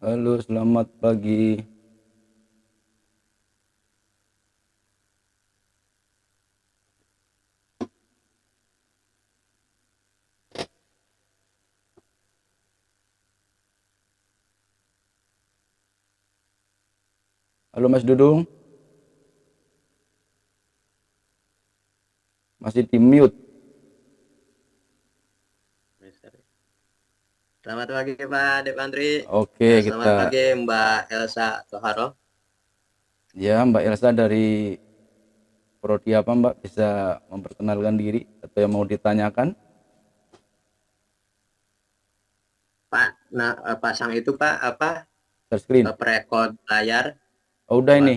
Halo, selamat pagi. Halo Mas Dudung, masih di mute. Selamat pagi Pak Dep Andri. Oke, Selamat kita pagi Mbak Elsa Toharo. ya Mbak Elsa dari Prodi apa Mbak, bisa memperkenalkan diri atau yang mau ditanyakan? Pak, nah pasang itu Pak apa Share screen. perekod layar Oh, udah apa? ini.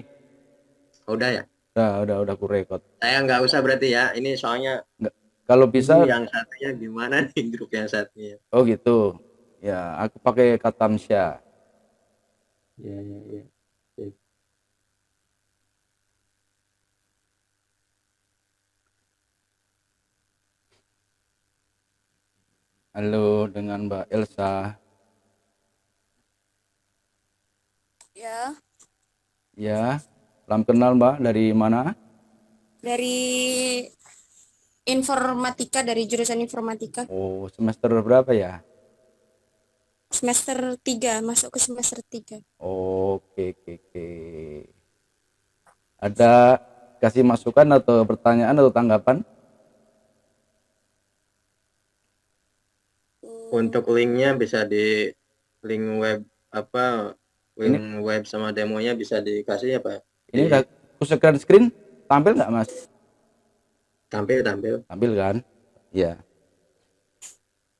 Oh, udah ya. Udah aku record. Saya nggak usah berarti ya. Ini soalnya Nggak, kalau ini bisa, yang satunya gimana nih grup yang satunya? oh gitu. Ya, aku pakai Katamsya. Ya, ya, ya. Sip. Halo, dengan Mbak Elsa. Ya, Ya, salam kenal Mbak, dari mana? dari informatika, dari jurusan informatika. Oh, semester berapa ya? Semester 3 masuk ke semester 3. Oke, oke, oke. Ada kasih masukan atau pertanyaan atau tanggapan? Untuk linknya bisa di link web apa link Ini web sama demonya bisa dikasih ya Pak? ini udah aku share screen, tampil nggak Mas? Ditampil tampil. Tampil kan? Ya.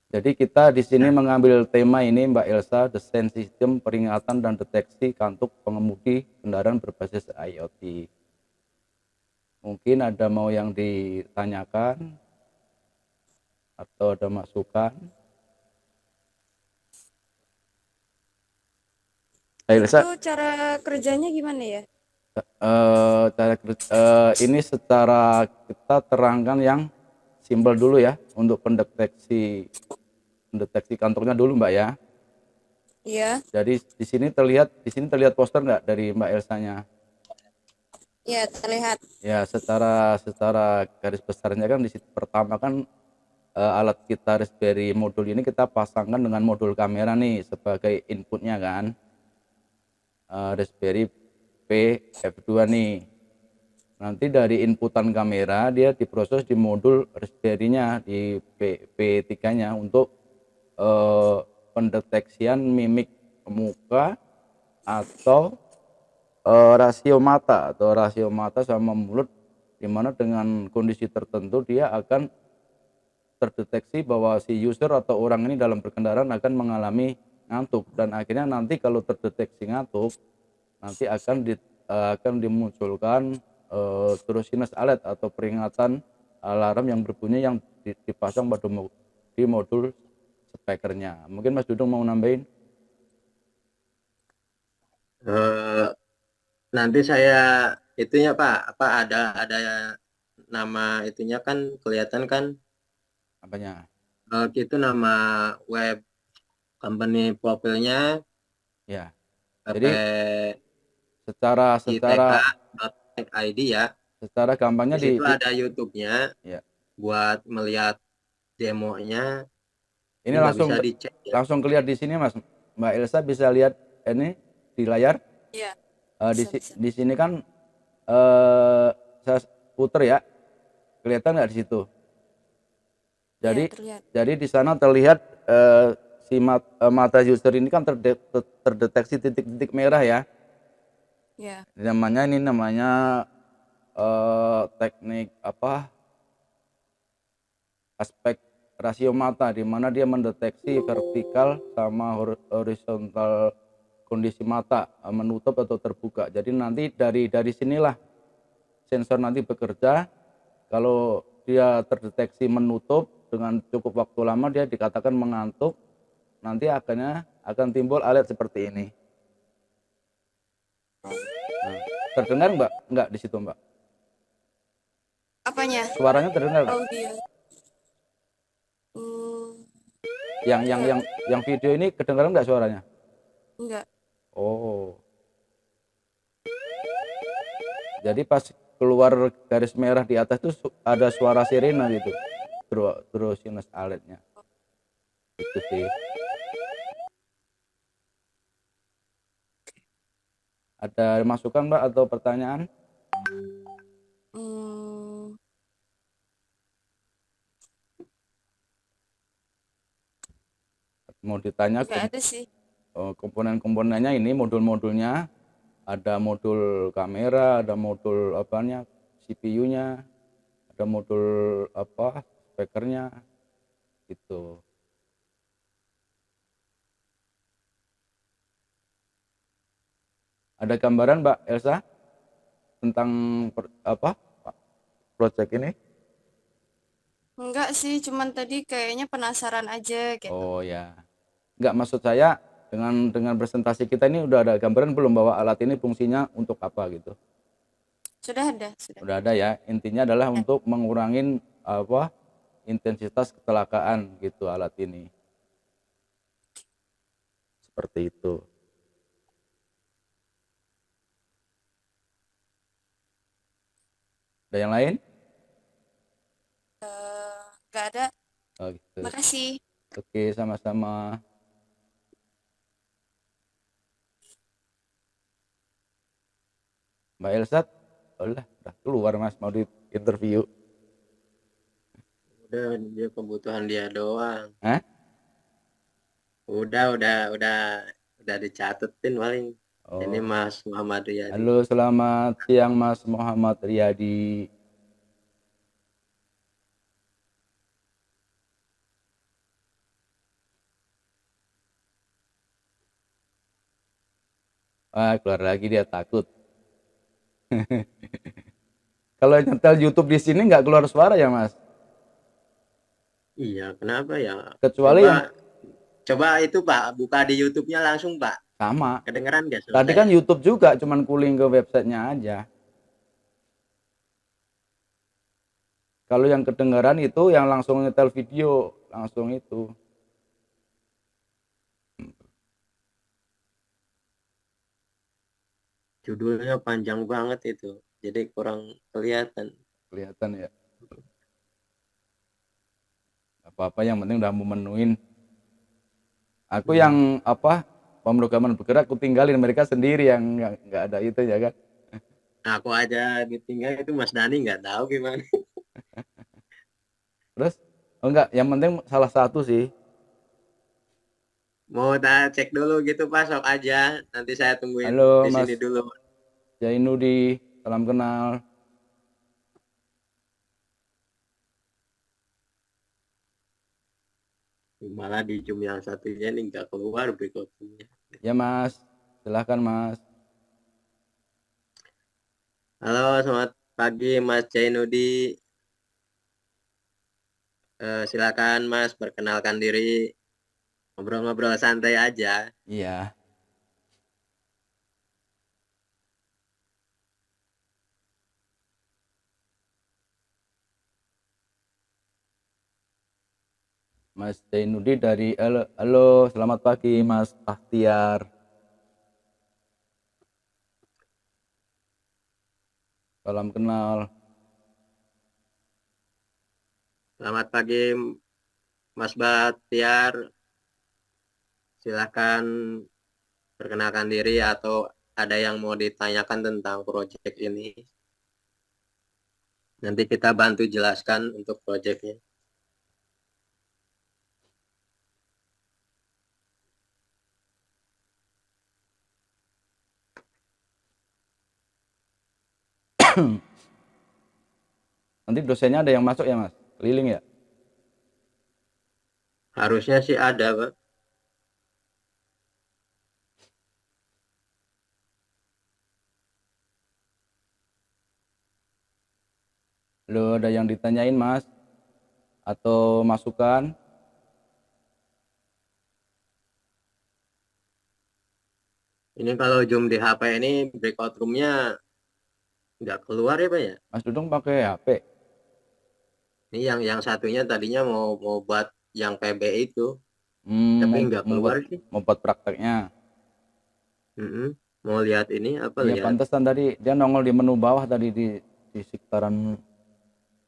Jadi kita di sini Nah, mengambil tema ini Mbak Elsa, desain sistem peringatan dan deteksi kantuk pengemudi kendaraan berbasis IoT. Mungkin ada mau yang ditanyakan atau ada masukan? Mbak Elsa, Itu cara kerjanya gimana ya? ini secara kita terangkan yang simpel dulu ya untuk pendeteksi kantongnya dulu Mbak ya. Iya, Jadi di sini terlihat poster nggak dari Mbak Elsanya? ya terlihat. Ya, secara garis besarnya kan di situ pertama kan alat kita Raspberry modul ini kita pasangkan dengan modul kamera nih sebagai inputnya kan. Raspberry P F2 nih. Nanti dari inputan kamera dia diproses di modul Raspberry-nya di P3-nya untuk eh, pendeteksian mimik muka atau rasio mata sama mulut, di mana dengan kondisi tertentu dia akan terdeteksi bahwa si user atau orang ini dalam berkendaraan akan mengalami ngantuk, dan akhirnya nanti kalau terdeteksi ngantuk nanti akan dimunculkan terus sinus alert atau peringatan alarm yang berbunyi yang dipasang pada di modul speakernya. Mungkin Mas Dudung mau nambahin? eh, nanti saya itunya Pak, apa ada nama itunya kan kelihatan kan Apanya? itu nama web company profilnya Ya, jadi pp secara secara itk.id ya. secara gampangnya Di situ di ada YouTube-nya ya, buat melihat demonya. ini Ini nggak bisa dicek ya. langsung kelihatan di sini Mas. Mbak Elsa bisa lihat ini di layar. Iya, Di bisa bisa. di sini kan eh saya puter ya, kelihatan nggak di situ? Iya, Jadi terlihat. di sana terlihat mata user ini kan terdeteksi titik-titik merah ya. Iya, Ini namanya teknik apa? Aspek rasio mata, di mana dia mendeteksi vertikal sama horizontal kondisi mata, menutup atau terbuka. Jadi nanti dari sinilah sensor nanti bekerja. Kalau dia terdeteksi menutup dengan cukup waktu lama, dia dikatakan mengantuk. Nanti akan timbul alert seperti ini. Nah, terdengar Mbak? Enggak di situ Mbak. apanya? Suaranya terdengar nggak? Audio. Hmm, Yang yang enggak, yang yang video ini kedengaran nggak suaranya? enggak. Oh, jadi pas keluar garis merah di atas tuh ada suara sirene gitu. Terus sinus alertnya. Itu sih. Ada masukan Mbak atau pertanyaan? Hmm, Mau ditanya nggak ada sih. komponen-komponennya ini modul-modulnya, ada modul kamera, ada modul apanya CPU-nya, ada modul apa speakernya gitu. Ada gambaran Mbak Elsa tentang apa project ini? Enggak sih, cuman tadi kayaknya penasaran aja gitu. Oh ya, nggak, maksud saya dengan presentasi kita ini udah ada gambaran belum bahwa alat ini fungsinya untuk apa gitu? Sudah ada, sudah. Udah ada ya. Intinya adalah Ya. untuk mengurangi apa intensitas kecelakaan gitu alat ini. Seperti itu. Ada yang lain? Nggak ada. Oh, gitu. Makasih. Oke, sama-sama. Mbak Elsa, udah keluar Mas, mau di interview. Udah, dia kebutuhan dia doang. Hah? Udah dicatetin paling. Ini Oh. Mas Muhammad Riyadi. Halo, selamat siang Mas Muhammad Riyadi. Keluar lagi dia takut. Kalau nyetel YouTube di sini nggak keluar suara ya Mas? Iya, kenapa ya? Kecuali Coba yang coba itu Pak, buka di YouTube-nya langsung Pak. sama. Kedengeran nggak suara Tadi saya? kan YouTube juga, cuman kuling ke websitenya aja. Kalau yang kedengaran itu yang langsung nyetel video, langsung itu. Judulnya panjang banget itu, jadi kurang kelihatan. Kelihatan ya. Apa-apa yang penting udah memenuhin. Aku yang apa pemrograman bergerak, aku tinggalin mereka sendiri yang nggak ada itu ya kan. Aku aja ditinggal itu Mas Dani nggak tahu gimana. Terus, oh enggak, yang penting salah satu sih. Mau tak cek dulu gitu Pak, sok aja. Nanti saya tungguin Halo di Mas sini dulu. Jainudi, salam kenal. Malah di Zoom yang satunya ini nggak keluar berikutnya. Ya Mas, silahkan Mas. Halo, selamat pagi Mas Jainudi. Silakan Mas, perkenalkan diri. Ngobrol-ngobrol santai aja. Iya. Mas Jainudi dari halo, selamat pagi Mas Bahtiar. Salam kenal. Selamat pagi Mas Batiar. Silakan perkenalkan diri atau ada yang mau ditanyakan tentang proyek ini. Nanti kita bantu jelaskan untuk proyeknya. Nanti dosennya ada yang masuk ya Mas? Keliling ya? Harusnya sih ada, Pak. Lo ada yang ditanyain Mas? Atau masukan? Ini kalau Zoom di HP ini breakout room-nya nggak keluar ya, Pak ya? Mas Dudung pakai HP? Ini yang satunya tadinya mau buat yang PB itu, Hmm, tapi mau, nggak mau buat keluar sih. mau buat prakteknya. Mm-mm. Mau lihat ini apa Iya, lihat? pantesan tadi dia nongol di menu bawah tadi di sekitaran.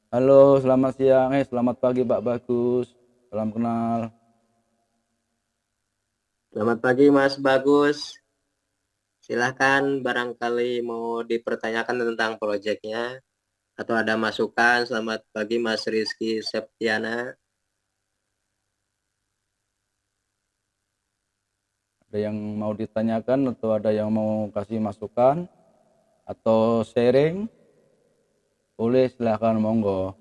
Halo, selamat siang. Selamat pagi, Pak Bagus. Salam kenal. Selamat pagi Mas Bagus. Silahkan barangkali mau dipertanyakan tentang proyeknya atau ada masukan. Selamat pagi Mas Rizky Septiana. Ada yang mau ditanyakan atau ada yang mau kasih masukan atau sharing? Boleh, silahkan, monggo.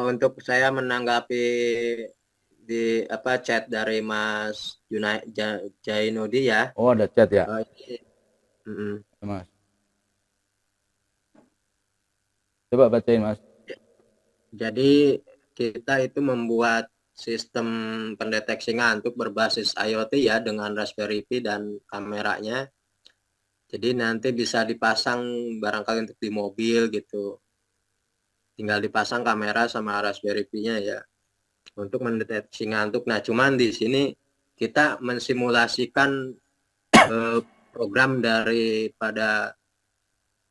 Untuk saya menanggapi di apa chat dari Mas Jainudi ya. Oh, ada chat ya, Ini, mm-mm. Mas. Coba bacain, Mas. Jadi kita itu membuat sistem pendeteksi ngantuk berbasis IoT ya dengan Raspberry Pi dan kameranya. Jadi nanti bisa dipasang barangkali untuk di mobil gitu. Tinggal dipasang kamera sama Raspberry Pi-nya ya untuk mendeteksi ngantuk. Nah, cuman di sini kita mensimulasikan program daripada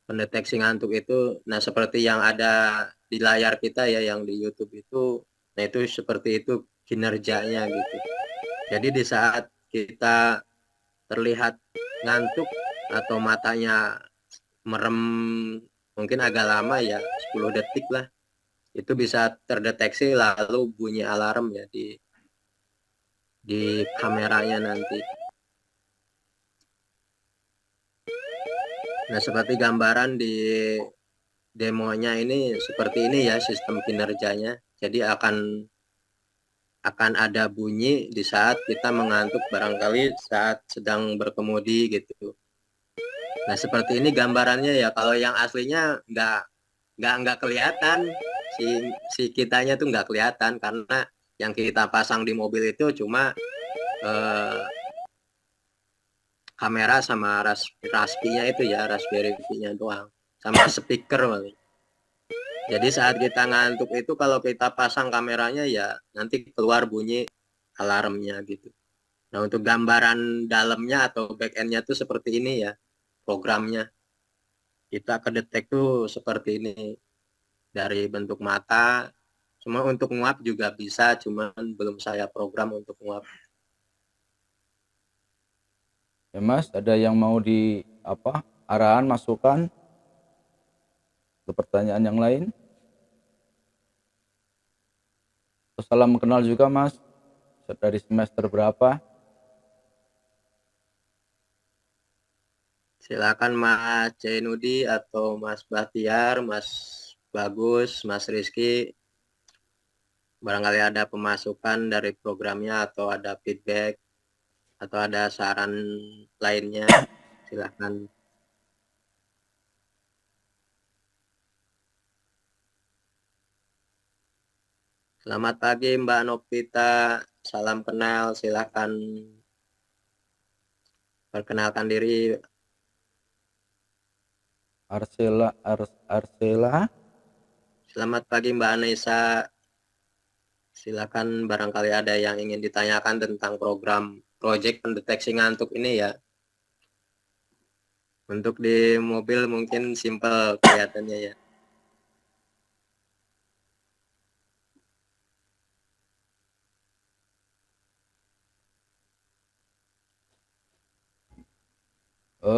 pendeteksi ngantuk itu. Nah, seperti yang ada di layar kita ya, yang di YouTube itu, nah itu seperti itu kinerjanya gitu. Jadi di saat kita terlihat ngantuk atau matanya merem mungkin agak lama ya, 10 detik lah, itu bisa terdeteksi lalu bunyi alarm ya di kameranya nanti. Nah, seperti gambaran di demonya ini seperti ini ya sistem kinerjanya. Jadi akan ada bunyi di saat kita mengantuk barangkali saat sedang berkemudi gitu. Nah, seperti ini gambarannya ya. Kalau yang aslinya nggak kelihatan si si kitanya tuh nggak kelihatan karena yang kita pasang di mobil itu cuma kamera sama raspinya itu ya, Raspberry Pi-nya doang sama speaker paling. Jadi saat kita ngantuk itu kalau kita pasang kameranya ya nanti keluar bunyi alarmnya gitu. Nah, untuk gambaran dalamnya atau back end-nya tuh seperti ini ya programnya. Kita kedetek tuh seperti ini dari bentuk mata. Cuma untuk nguap juga bisa, cuman belum saya program untuk nguap. Ya, Mas, ada yang mau di apa? Arahan, masukan ke pertanyaan yang lain? Atau salam kenal juga, Mas. Dari semester berapa? Silakan Mas Jainudi atau Mas Bahtiar, Mas Bagus, Mas Rizky. Barangkali ada pemasukan dari programnya atau ada feedback atau ada saran lainnya, silakan. Selamat pagi Mbak Novita, salam kenal, silakan perkenalkan diri. Arsela. Selamat pagi Mbak Anissa, silakan barangkali ada yang ingin ditanyakan tentang program proyek pendeteksi ngantuk ini ya. Untuk di mobil mungkin simpel kelihatannya ya.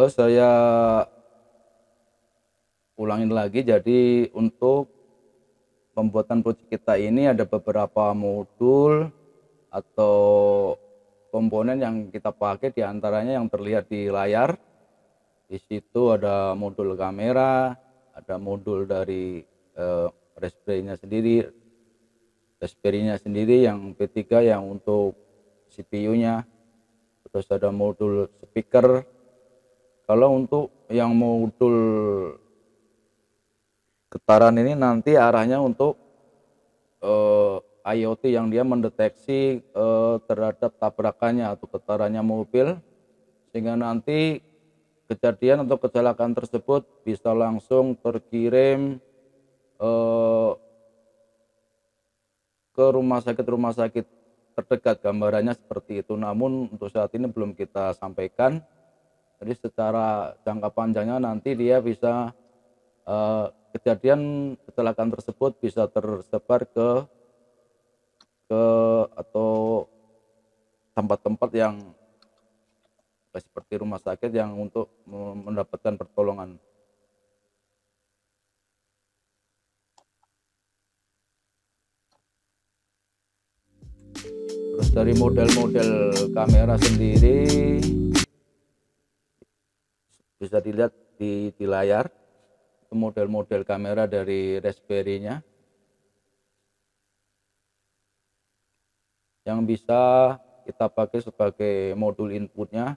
Saya ulangin lagi. Jadi untuk pembuatan proyek kita ini ada beberapa modul atau komponen yang kita pakai, diantaranya yang terlihat di layar. Di situ ada modul kamera, ada modul dari Raspberry-nya sendiri yang P3 yang untuk CPU-nya. Terus ada modul speaker. Kalau untuk yang modul getaran ini nanti arahnya untuk IoT yang dia mendeteksi terhadap tabrakannya atau getarannya mobil, sehingga nanti kejadian atau kecelakaan tersebut bisa langsung terkirim ke rumah sakit terdekat gambarannya seperti itu. Namun untuk saat ini belum kita sampaikan. Jadi secara jangka panjangnya nanti dia bisa kejadian kecelakaan tersebut bisa tersebar ke atau tempat-tempat yang seperti rumah sakit yang untuk mendapatkan pertolongan. Terus dari model-model kamera sendiri bisa dilihat di layar, itu model-model kamera dari Raspberry-nya yang bisa kita pakai sebagai modul inputnya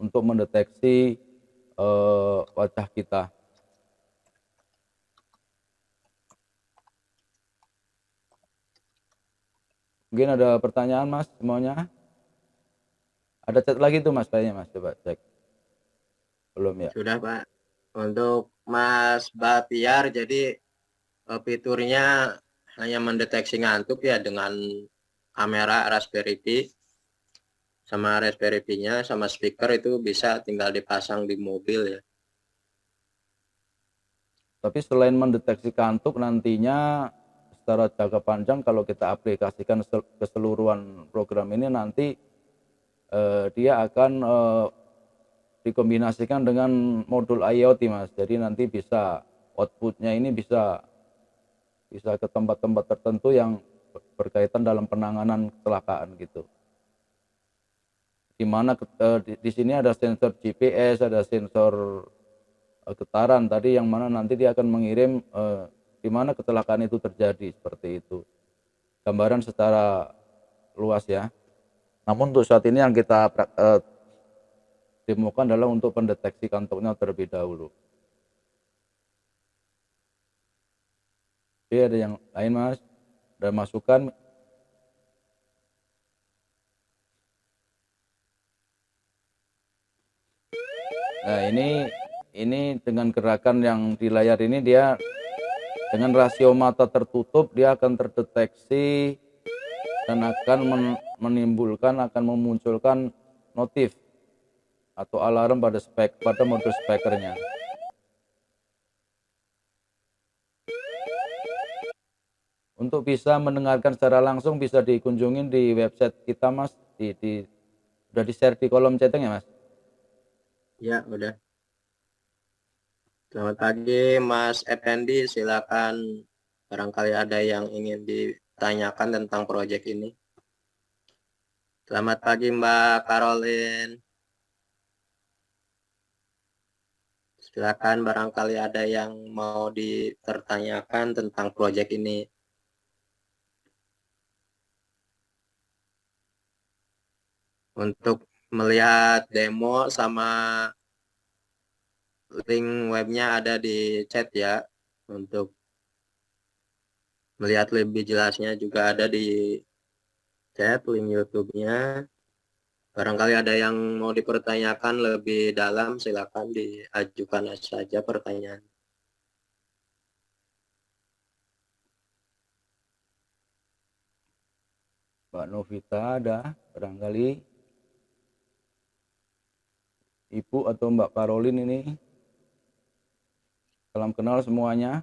untuk mendeteksi wajah kita. Mungkin ada pertanyaan Mas semuanya? Ada chat lagi tuh Mas kayaknya Mas, coba cek. Belum ya? Sudah Pak. Untuk Mas Batiar, jadi fiturnya hanya mendeteksi ngantuk ya dengan kamera Raspberry Pi. Sama Raspberry Pi-nya sama speaker itu bisa tinggal dipasang di mobil ya. Tapi selain mendeteksi kantuk nantinya secara jangka panjang kalau kita aplikasikan keseluruhan program ini nanti dia akan dikombinasikan dengan modul IoT Mas. Jadi nanti bisa outputnya ini bisa ke tempat-tempat tertentu yang berkaitan dalam penanganan kecelakaan gitu. Di mana di sini ada sensor GPS, ada sensor getaran tadi yang mana nanti dia akan mengirim di mana kecelakaan itu terjadi, seperti itu. Gambaran secara luas ya. Namun untuk saat ini yang kita demokan adalah untuk pendeteksi kantuknya terlebih dahulu. Oke, ada yang lain Mas? Ada masukan? Nah ini dengan gerakan yang di layar ini dia dengan rasio mata tertutup dia akan terdeteksi dan akan akan memunculkan notif atau alarm pada modul speakernya. Untuk bisa mendengarkan secara langsung bisa dikunjungin di website kita Mas, udah di-share di kolom chatting ya Mas? Ya, udah. Selamat pagi Mas Effendi, silakan barangkali ada yang ingin ditanyakan tentang proyek ini. Selamat pagi Mbak Caroline. Silakan barangkali ada yang mau dipertanyakan tentang proyek ini. Untuk melihat demo sama link webnya ada di chat ya. Untuk melihat lebih jelasnya juga ada di chat link YouTube-nya. Barangkali ada yang mau dipertanyakan lebih dalam, silakan diajukan saja pertanyaan. Mbak Novita ada barangkali, Ibu atau Mbak Caroline ini. Salam kenal semuanya.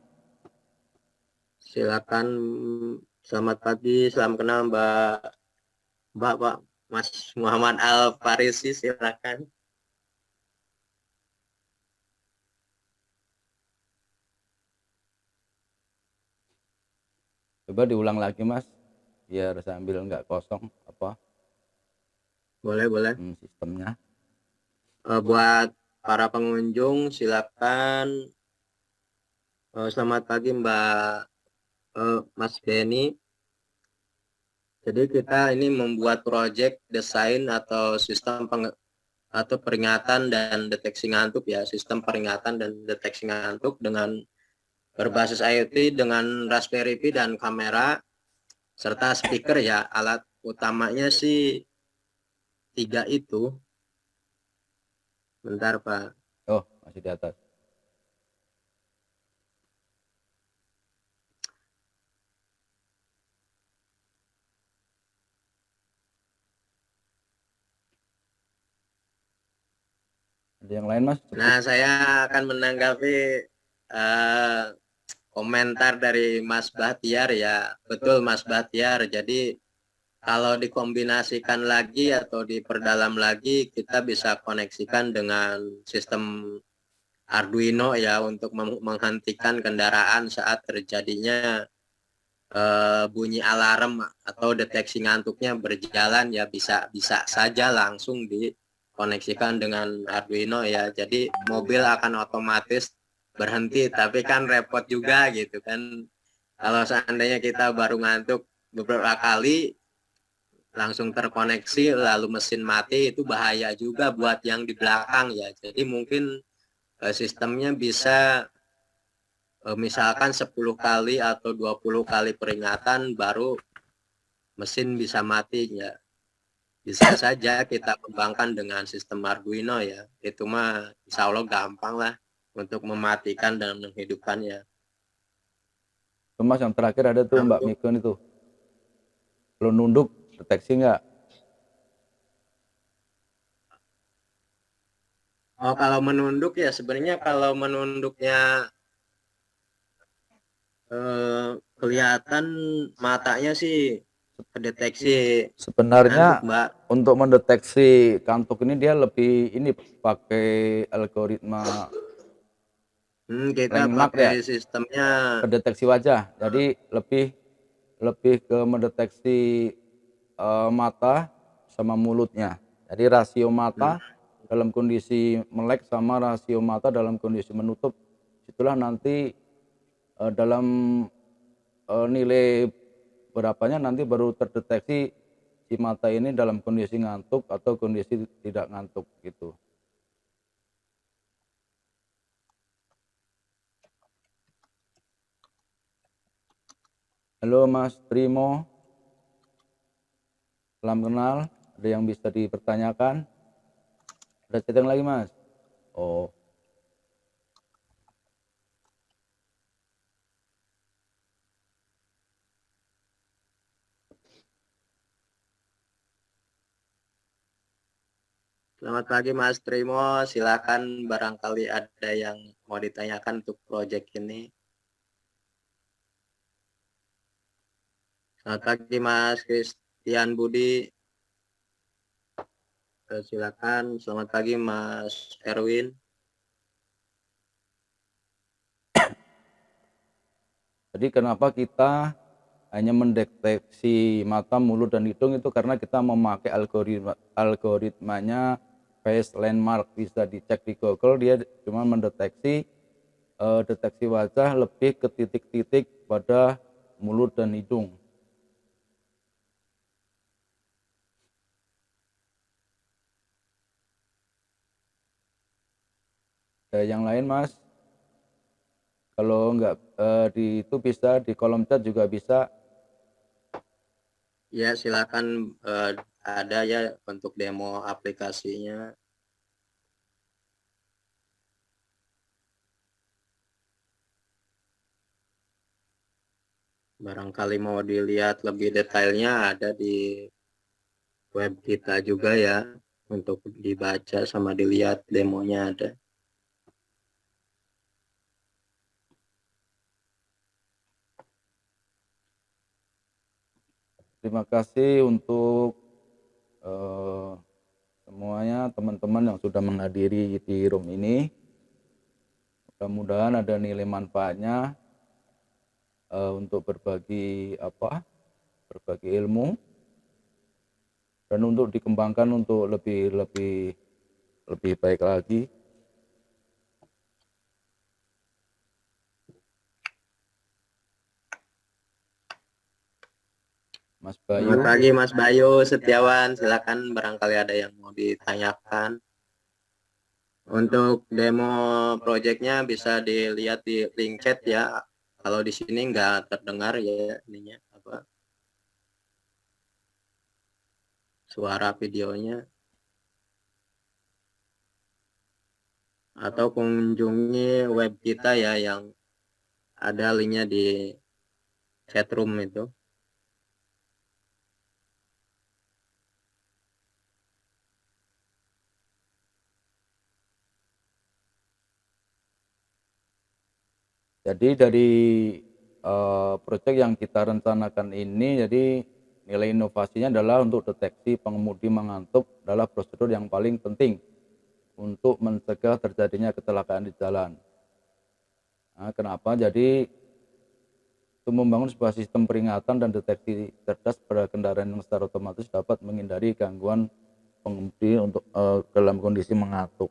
Silakan, selamat pagi, salam kenal Pak Mas Muhammad Al Farisi, silakan. Coba diulang lagi Mas, biar sambil nggak kosong Boleh. sistemnya. Buat para pengunjung silakan. Selamat pagi Mas Benny. Jadi kita ini membuat proyek desain atau sistem atau peringatan dan deteksi ngantuk ya, sistem peringatan dan deteksi ngantuk dengan berbasis IoT dengan Raspberry Pi dan kamera serta speaker ya. Alat utamanya sih 3 itu. Bentar Pak. Oh, masih di atas. Ada yang lain Mas? Nah, saya akan menanggapi eh, komentar dari Mas Bahtiar ya. Betul Mas Bahtiar. Jadi kalau dikombinasikan lagi atau diperdalam lagi, kita bisa koneksikan dengan sistem Arduino ya untuk menghentikan kendaraan saat terjadinya bunyi alarm atau deteksi ngantuknya berjalan ya bisa bisa saja langsung dikoneksikan dengan Arduino ya. Jadi mobil akan otomatis berhenti, tapi kan repot juga gitu kan. Kalau seandainya kita baru ngantuk beberapa kali langsung terkoneksi lalu mesin mati, itu bahaya juga buat yang di belakang ya. Jadi mungkin sistemnya bisa misalkan 10 kali atau 20 kali peringatan baru mesin bisa mati ya. Bisa saja kita kembangkan dengan sistem Arduino ya. Itu mah insya Allah gampang lah untuk mematikan dan menghidupkannya. Tuh, Mas, yang terakhir ada tuh Nah, Mbak untuk Mikun itu. Kalau nunduk deteksi nggak? kalau menunduk ya sebenarnya kalau menunduknya kelihatan matanya sih kedeteksi ngantuk Sebenarnya Mbak. untuk mendeteksi kantuk ini dia lebih ini pakai algoritma Kita Langmark pakai ya, sistemnya kedeteksi wajah. Jadi lebih lebih ke mendeteksi mata sama mulutnya. Jadi rasio hmm, mata dalam kondisi melek sama rasio mata dalam kondisi menutup, itulah nanti dalam nilai berapanya nanti baru terdeteksi si mata ini dalam kondisi ngantuk atau kondisi tidak ngantuk gitu. Halo Mas Primo, salam kenal. Ada yang bisa dipertanyakan? Ada chatting lagi Mas? Oh, Selamat pagi Mas Trimo, silakan barangkali ada yang mau ditanyakan untuk proyek ini. Selamat pagi Mas Christian Budi, silakan. Selamat pagi Mas Erwin. jadi kenapa kita hanya mendeteksi mata, mulut, dan hidung itu karena kita memakai algoritmanya face landmark, bisa dicek di Google, dia cuma mendeteksi deteksi wajah lebih ke titik-titik pada mulut dan hidung. Yang lain Mas, kalau enggak di itu bisa di kolom chat juga bisa. Ya silakan, ada ya untuk demo aplikasinya. Barangkali mau dilihat lebih detailnya ada di web kita juga ya untuk dibaca sama dilihat demonya ada. Terima kasih untuk semuanya teman-teman yang sudah menghadiri di room ini. Mudah-mudahan ada nilai manfaatnya untuk berbagi ilmu dan untuk dikembangkan untuk lebih lebih lebih baik lagi. Mas Bayu, Selamat pagi Mas Bayu Setiawan, silakan barangkali ada yang mau ditanyakan. Untuk demo projectnya bisa dilihat di link chat ya. Kalau di sini nggak terdengar ya ininya apa suara videonya, atau kunjungi web kita ya yang ada linknya di chat room itu. Jadi dari proyek yang kita rencanakan ini, jadi nilai inovasinya adalah untuk deteksi pengemudi mengantuk adalah prosedur yang paling penting untuk mencegah terjadinya kecelakaan di jalan. Nah, kenapa? Jadi untuk membangun sebuah sistem peringatan dan deteksi cerdas pada kendaraan yang secara otomatis dapat menghindari gangguan pengemudi untuk dalam kondisi mengantuk.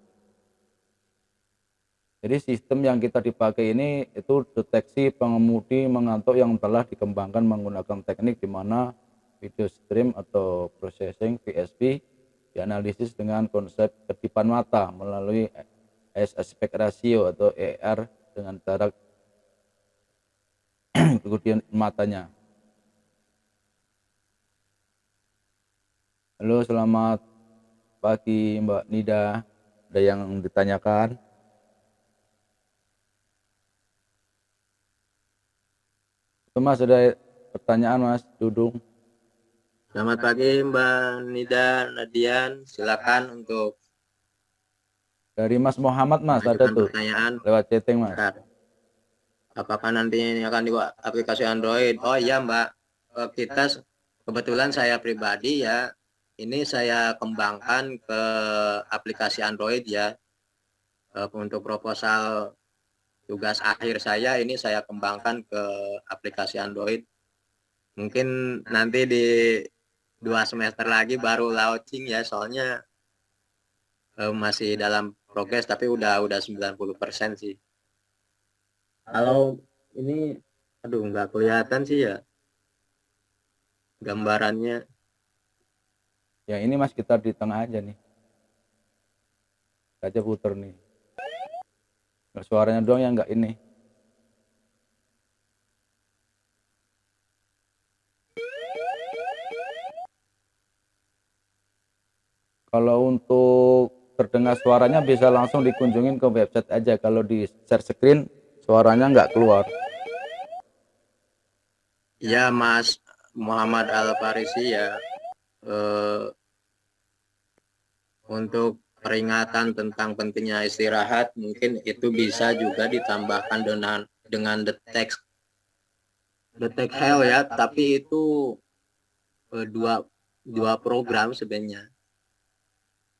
Jadi sistem yang kita dipakai ini itu deteksi pengemudi mengantuk yang telah dikembangkan menggunakan teknik di mana video stream atau processing VSP dianalisis dengan konsep kedipan mata melalui aspect ratio atau ER dengan jarak kemudian matanya. Halo, selamat pagi Mbak Nida. Ada yang ditanyakan? Mas, ada pertanyaan Mas Dudung? Selamat pagi Mbak Nida, Nadian, silakan untuk Dari Mas Muhammad Mas, ada mengajukan tuh pertanyaan. lewat chatting Mas. Bentar. Apakah nanti ini akan dibuat aplikasi Android? Oh iya Mbak, kita kebetulan saya pribadi ya, ini saya kembangkan ke aplikasi Android ya. Untuk proposal tugas akhir saya ini saya kembangkan ke aplikasi Android. Mungkin nanti di 2 semester lagi baru launching ya, soalnya masih dalam progres tapi udah 90% sih. Kalau ini aduh nggak kelihatan sih ya gambarannya. Ya ini Mas, kita di tengah aja nih. Aja puter nih. Suaranya doang yang enggak ini. Kalau untuk terdengar suaranya bisa langsung dikunjungin ke website aja. Kalau di share screen suaranya nggak keluar. Ya Mas Muhammad Al-Farisi ya, untuk peringatan tentang pentingnya istirahat mungkin itu bisa juga ditambahkan dengan deteksi health ya, tapi itu dua program sebenarnya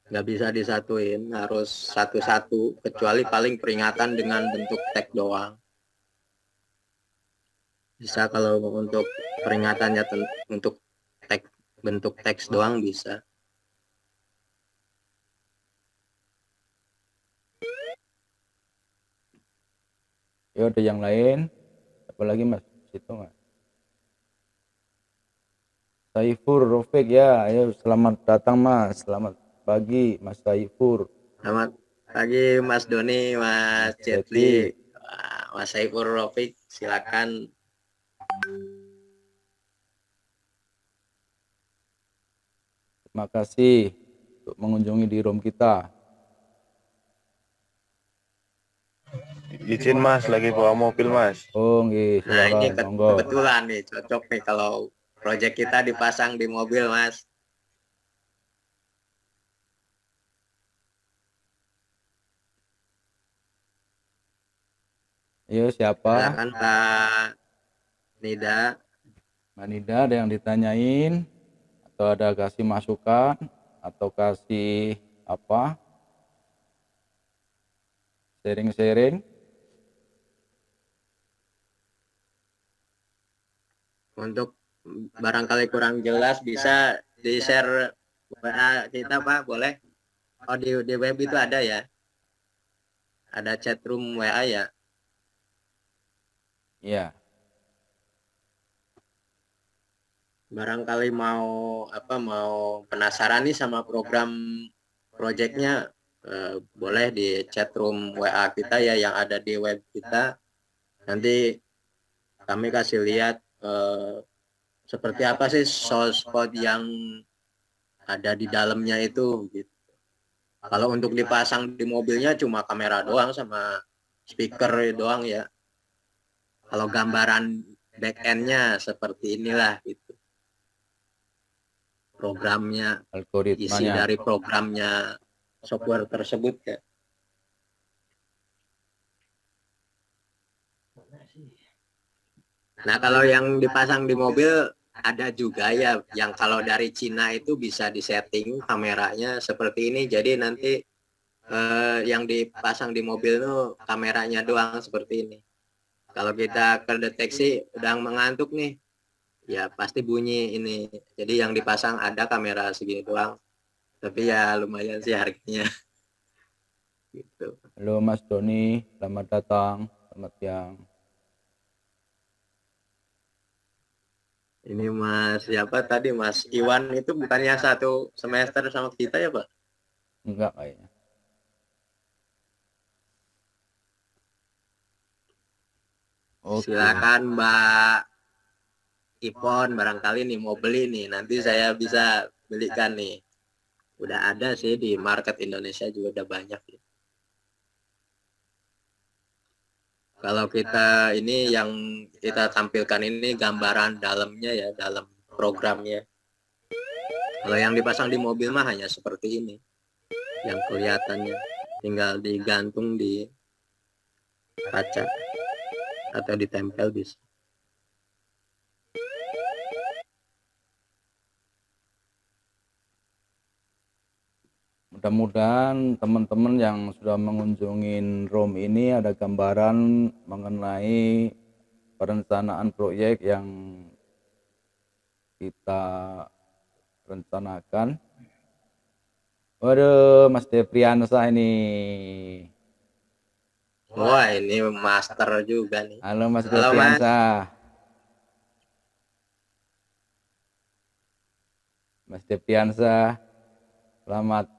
nggak bisa disatuin, harus satu-satu, kecuali paling peringatan dengan bentuk teks doang. Bisa kalau untuk peringatannya untuk bentuk teks doang bisa. Ya ada yang lain? Apalagi Mas? Situ Mas. Saifur Rofik ya, ayo selamat datang Mas. Selamat pagi Mas Saifur. Selamat pagi Mas Doni, Mas Cetli, Mas Saifur Rofik, silakan. Terima kasih untuk mengunjungi di room kita. Izin Mas, lagi bawa mobil Mas. Oh nggih, Nah ini silakan monggo. kebetulan nih, cocok nih kalau proyek kita dipasang di mobil Mas. Ayo siapa? Silakan Pak Nida. Mbak Nida, ada yang ditanyain atau ada kasih masukan atau kasih apa? Sharing-sharing. Untuk barangkali kurang jelas bisa di-share WA kita Pak, boleh? Oh di web itu ada ya? Ada chat room WA ya? Iya. Barangkali mau penasaran nih sama program proyeknya, boleh di chat room WA kita ya yang ada di web kita. Nanti kami kasih lihat seperti apa sih source code yang ada di dalamnya itu gitu. Kalau untuk dipasang di mobilnya cuma kamera doang sama speaker doang ya. Kalau gambaran back end-nya seperti inilah gitu. Programnya, isi Algoritmanya. dari programnya software tersebut ya. Nah, kalau yang dipasang di mobil ada juga ya, yang kalau dari Cina itu bisa disetting kameranya seperti ini. Jadi nanti yang dipasang di mobil tuh kameranya doang seperti ini. Kalau kita kedeteksi udah mengantuk nih, ya pasti bunyi ini. Jadi yang dipasang ada kamera segini doang. Tapi ya lumayan sih harganya gitu. Halo Mas Doni, selamat datang, selamat siang. Ini Mas siapa tadi Mas Iwan itu bukannya satu semester sama kita ya Pak? Enggak kayaknya. Oke. Silakan Mbak Ipon barangkali nih mau beli nih, nanti saya bisa belikan nih. Udah ada sih di market Indonesia juga udah banyak. Kalau kita ini yang kita tampilkan ini gambaran dalamnya ya, dalam programnya. Kalau yang dipasang di mobil mah hanya seperti ini, yang kelihatannya tinggal digantung di kaca atau ditempel bisa. Mudah-mudahan teman-teman yang sudah mengunjungi room ini ada gambaran mengenai perencanaan proyek yang kita rencanakan. Waduh, Mas Depriansa ini. Wah, ini master juga nih. Halo Mas Halo, Mas. Depriansa. Mas Depriansa, selamat.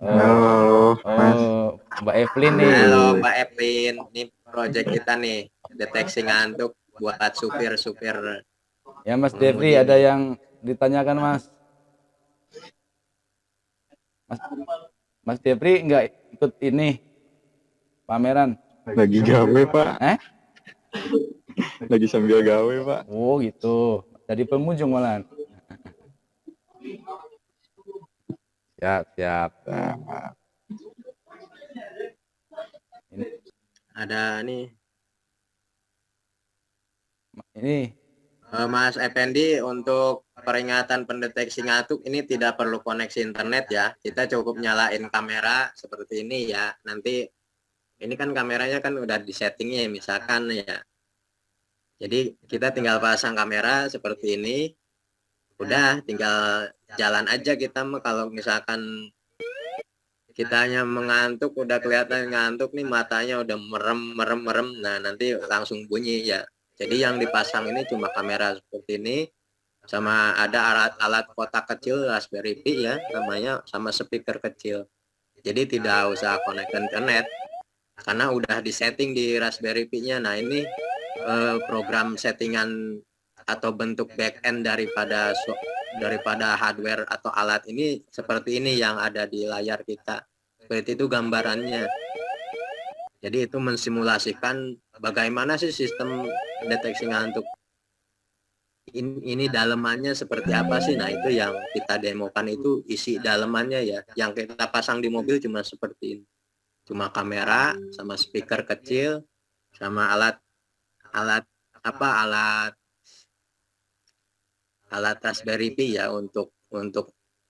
Halo, Mas. Oh, Mbak Evelyn nih. Halo Mbak Evelyn, ini proyek kita nih, deteksi ngantuk buat supir-supir. Ya Mas Devri, ada yang ditanyakan Mas. Mas Devri nggak ikut ini pameran? Lagi gawe, Pak. Lagi sambil gawe, Pak. Oh gitu. Jadi pengunjung malah. Siap. Ini, Ada nih ini Mas Effendi, untuk peringatan pendeteksi ngantuk ini tidak perlu koneksi internet ya. Kita cukup nyalain kamera seperti ini ya. Nanti ini kan kameranya kan udah disettingnya misalkan ya. Jadi kita tinggal pasang kamera seperti ini. Udah tinggal jalan aja kita mah. Kalau misalkan kita hanya mengantuk, udah kelihatan ngantuk nih, matanya udah merem. Nah, nanti langsung bunyi ya. Jadi yang dipasang ini cuma kamera seperti ini, sama ada alat kotak kecil Raspberry Pi ya namanya, sama speaker kecil. Jadi tidak usah connect internet karena udah disetting di Raspberry Pi-nya. Nah, ini program settingan atau bentuk backend daripada hardware atau alat ini seperti ini yang ada di layar kita. Seperti itu gambarannya. Jadi itu mensimulasikan bagaimana sih sistem deteksi ngantuk. Ini dalemannya seperti apa sih? Nah, itu yang kita demokan, itu isi dalemannya ya. Yang kita pasang di mobil cuma seperti ini. Cuma kamera sama speaker kecil sama alat Raspberry Pi ya untuk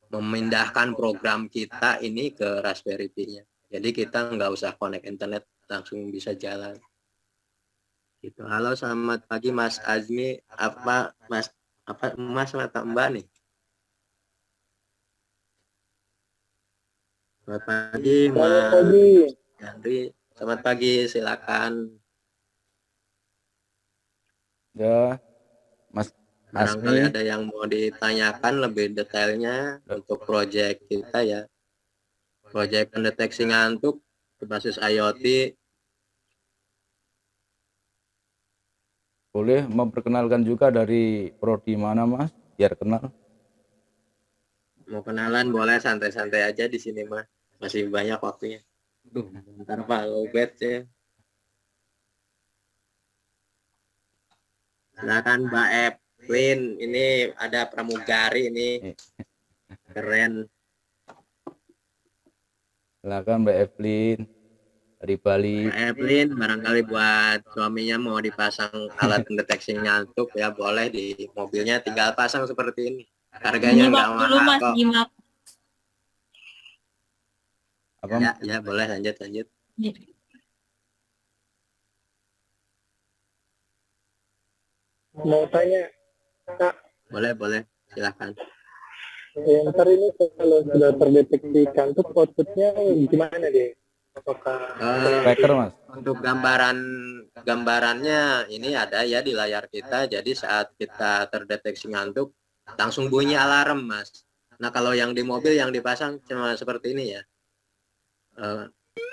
memindahkan program kita ini ke Raspberry Pi-nya. Jadi kita nggak usah connect internet, langsung bisa jalan. Gitu. Halo, selamat pagi Mas Azmi. Mas atau Mbak nih? Selamat pagi Mas Andri. Selamat pagi, silakan. ya Mas Barangkali Asmi. ada yang mau ditanyakan lebih detailnya untuk proyek kita ya. Proyek pendeteksi ngantuk berbasis IoT. Boleh memperkenalkan juga dari prodi mana Mas? Biar kenal. Mau kenalan boleh, santai-santai aja di sini mah. Masih banyak waktunya. Duh, bentar Pak, lowbat ya. Silakan Mbak Evelyn, ini ada pramugari ini. Keren. Silakan Mbak Evelyn. dari Bali. Kak Evelyn, barangkali buat suaminya mau dipasang alat pendeteksi ngantuk ya boleh di mobilnya, tinggal pasang seperti ini. Harganya nggak Nyimak dulu mahal Mas, kok. nyimak. Apa? Ya boleh lanjut. Mau tanya, Kak, Boleh, silahkan. ntar ini kalau sudah terdeteksi kantuk, outputnya gimana deh? Apakah Tracker Mas. Untuk gambarannya ini ada ya di layar kita. Jadi saat kita terdeteksi ngantuk, langsung bunyi alarm, Mas. Nah, kalau yang di mobil yang dipasang cuma seperti ini ya.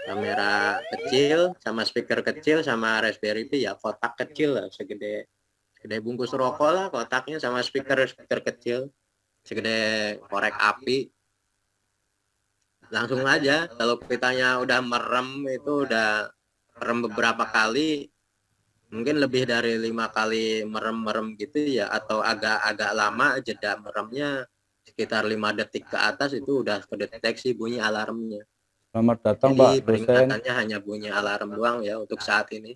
Kamera kecil sama speaker kecil sama Raspberry Pi ya, kotak kecil lah, segede bungkus rokok lah kotaknya, sama speaker kecil segede korek api. Langsung aja kalau kitanya udah merem, itu udah merem beberapa kali, mungkin lebih dari 5 kali merem gitu ya, atau agak lama jeda meremnya sekitar 5 detik ke atas, itu udah kedeteksi bunyi alarmnya. Selamat datang Jadi Pak dosen. peringatannya hanya bunyi alarm doang ya untuk saat ini.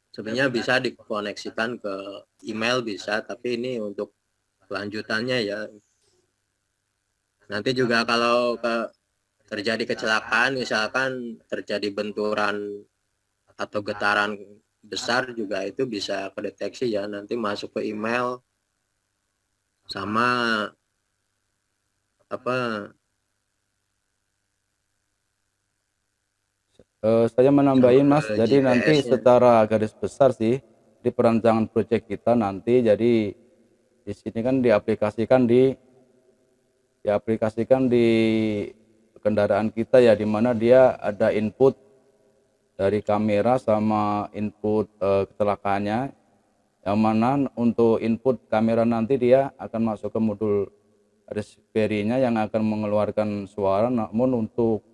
Sebenarnya bisa dikoneksikan ke email bisa, tapi ini untuk kelanjutannya ya. Nanti juga kalau terjadi kecelakaan, misalkan terjadi benturan atau getaran besar juga itu bisa kedeteksi ya, nanti masuk ke email sama apa. Saya menambahin Mas, Sama jadi nanti GPS-nya. secara garis besar sih di perancangan proyek kita nanti, jadi di sini kan diaplikasikan di kendaraan kita ya, di mana dia ada input dari kamera sama input kecelakaannya, yang mana untuk input kamera nanti dia akan masuk ke modul Raspberry-nya yang akan mengeluarkan suara, namun untuk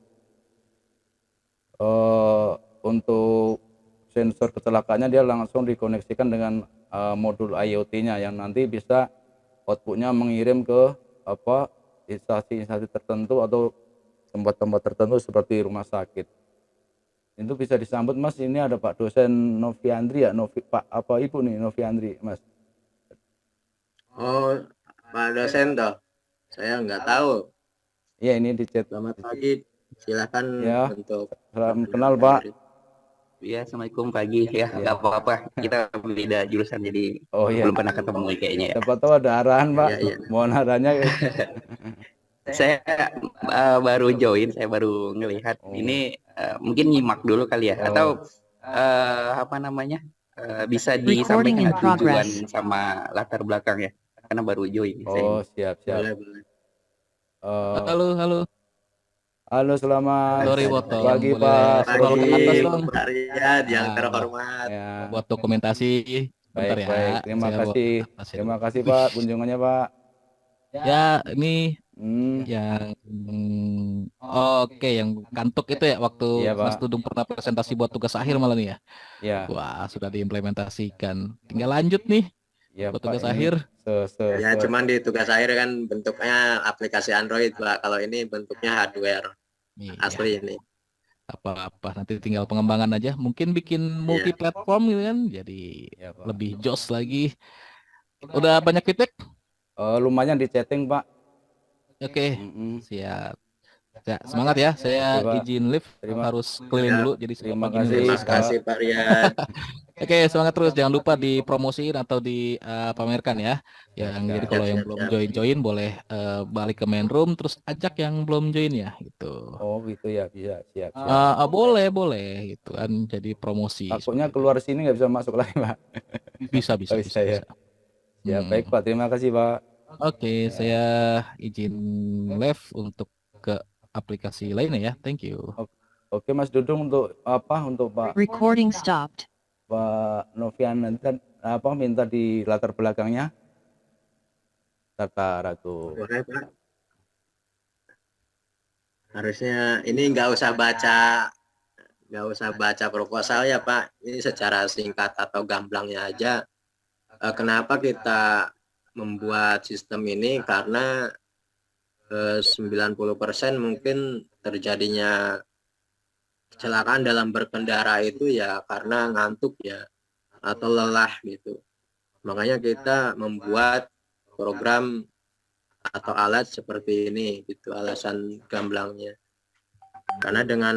sensor kecelakaannya dia langsung dikoneksikan dengan modul IoT-nya yang nanti bisa outputnya mengirim ke instansi-instansi tertentu atau tempat-tempat tertentu seperti rumah sakit. Itu bisa disambut Mas. Ini ada Pak dosen Noviandri ya, Pak apa Ibu nih Noviandri Mas? Oh, Pak dosen toh, saya nggak tahu. Iya, ini di chat. Selamat pagi, silakan Ya, untuk salam kenal Pak. Ya, assalamualaikum pagi ya, nggak apa-apa, kita beda jurusan jadi Oh iya, belum pernah ketemu kayaknya ya. siapa tahu ada arahan Pak. Iya. Mohon arahannya. Saya baru join, saya baru ngelihat ini, mungkin nyimak dulu kali ya, atau apa namanya, bisa Recording in disampaikan tujuan progress. sama latar belakang ya, karena baru join. Oh siap. Boleh. Halo. Halo, selamat Sorry, Boto. pagi Boleh Pak. scroll ke atas dong. Pak Riyad yang Nah, terhormat. Ya, Buat dokumentasi. Bentar baik. ya. Terima Saya kasih. bawa atas ya Terima dulu. kasih Pak kunjungannya Pak. Ya, ini Hmm, yang oke, yang kantuk itu ya waktu Iya, Pak. Mas Tudung pernah presentasi buat tugas akhir malah nih ya. ya, Wah, sudah diimplementasikan. Tinggal lanjut nih ya buat Pak. tugas Ini akhir. Ya, cuman di tugas akhir kan bentuknya aplikasi Android, Pak. Kalau ini bentuknya hardware Nih, asli ini. apa-apa nanti tinggal pengembangan aja. Mungkin bikin multi platform gitu kan. Jadi Ya, Pak. lebih jos lagi. Udah banyak feedback? Lumayan di chatting Pak. Oke. Mm-mm. Siap. Ya, semangat ya. Saya Oke, Pak. izin live, harus keliling dulu. Jadi saya Terima pagi ini kasih, harus Terima kasih Pak Riyad. Oke, semangat terus. Jangan lupa dipromosiin atau dipamerkan ya. Jadi kalau yang belum join boleh balik ke main room, terus ajak yang belum join ya, gitu. Oh gitu ya, bisa. Siap. Boleh gitu kan. Jadi promosi. Takutnya seperti keluar sini nggak bisa masuk lagi Pak. itu. Bisa. Oh, bisa ya. Ya, baik Pak. Terima kasih Pak. Oke, saya izin live untuk ke aplikasi lainnya ya. Thank you. Oke Mas Dudung, untuk Pak Recording stopped. Novian nanti minta di latar belakangnya Tata Ragu. Boleh, Pak. Harusnya ini nggak usah baca proposal ya Pak. Ini secara singkat atau gamblangnya aja. Kenapa kita membuat sistem ini? Karena 90% mungkin terjadinya kecelakaan dalam berkendara itu ya karena ngantuk ya atau lelah gitu. Makanya kita membuat program atau alat seperti ini gitu, alasan gamblangnya. Karena dengan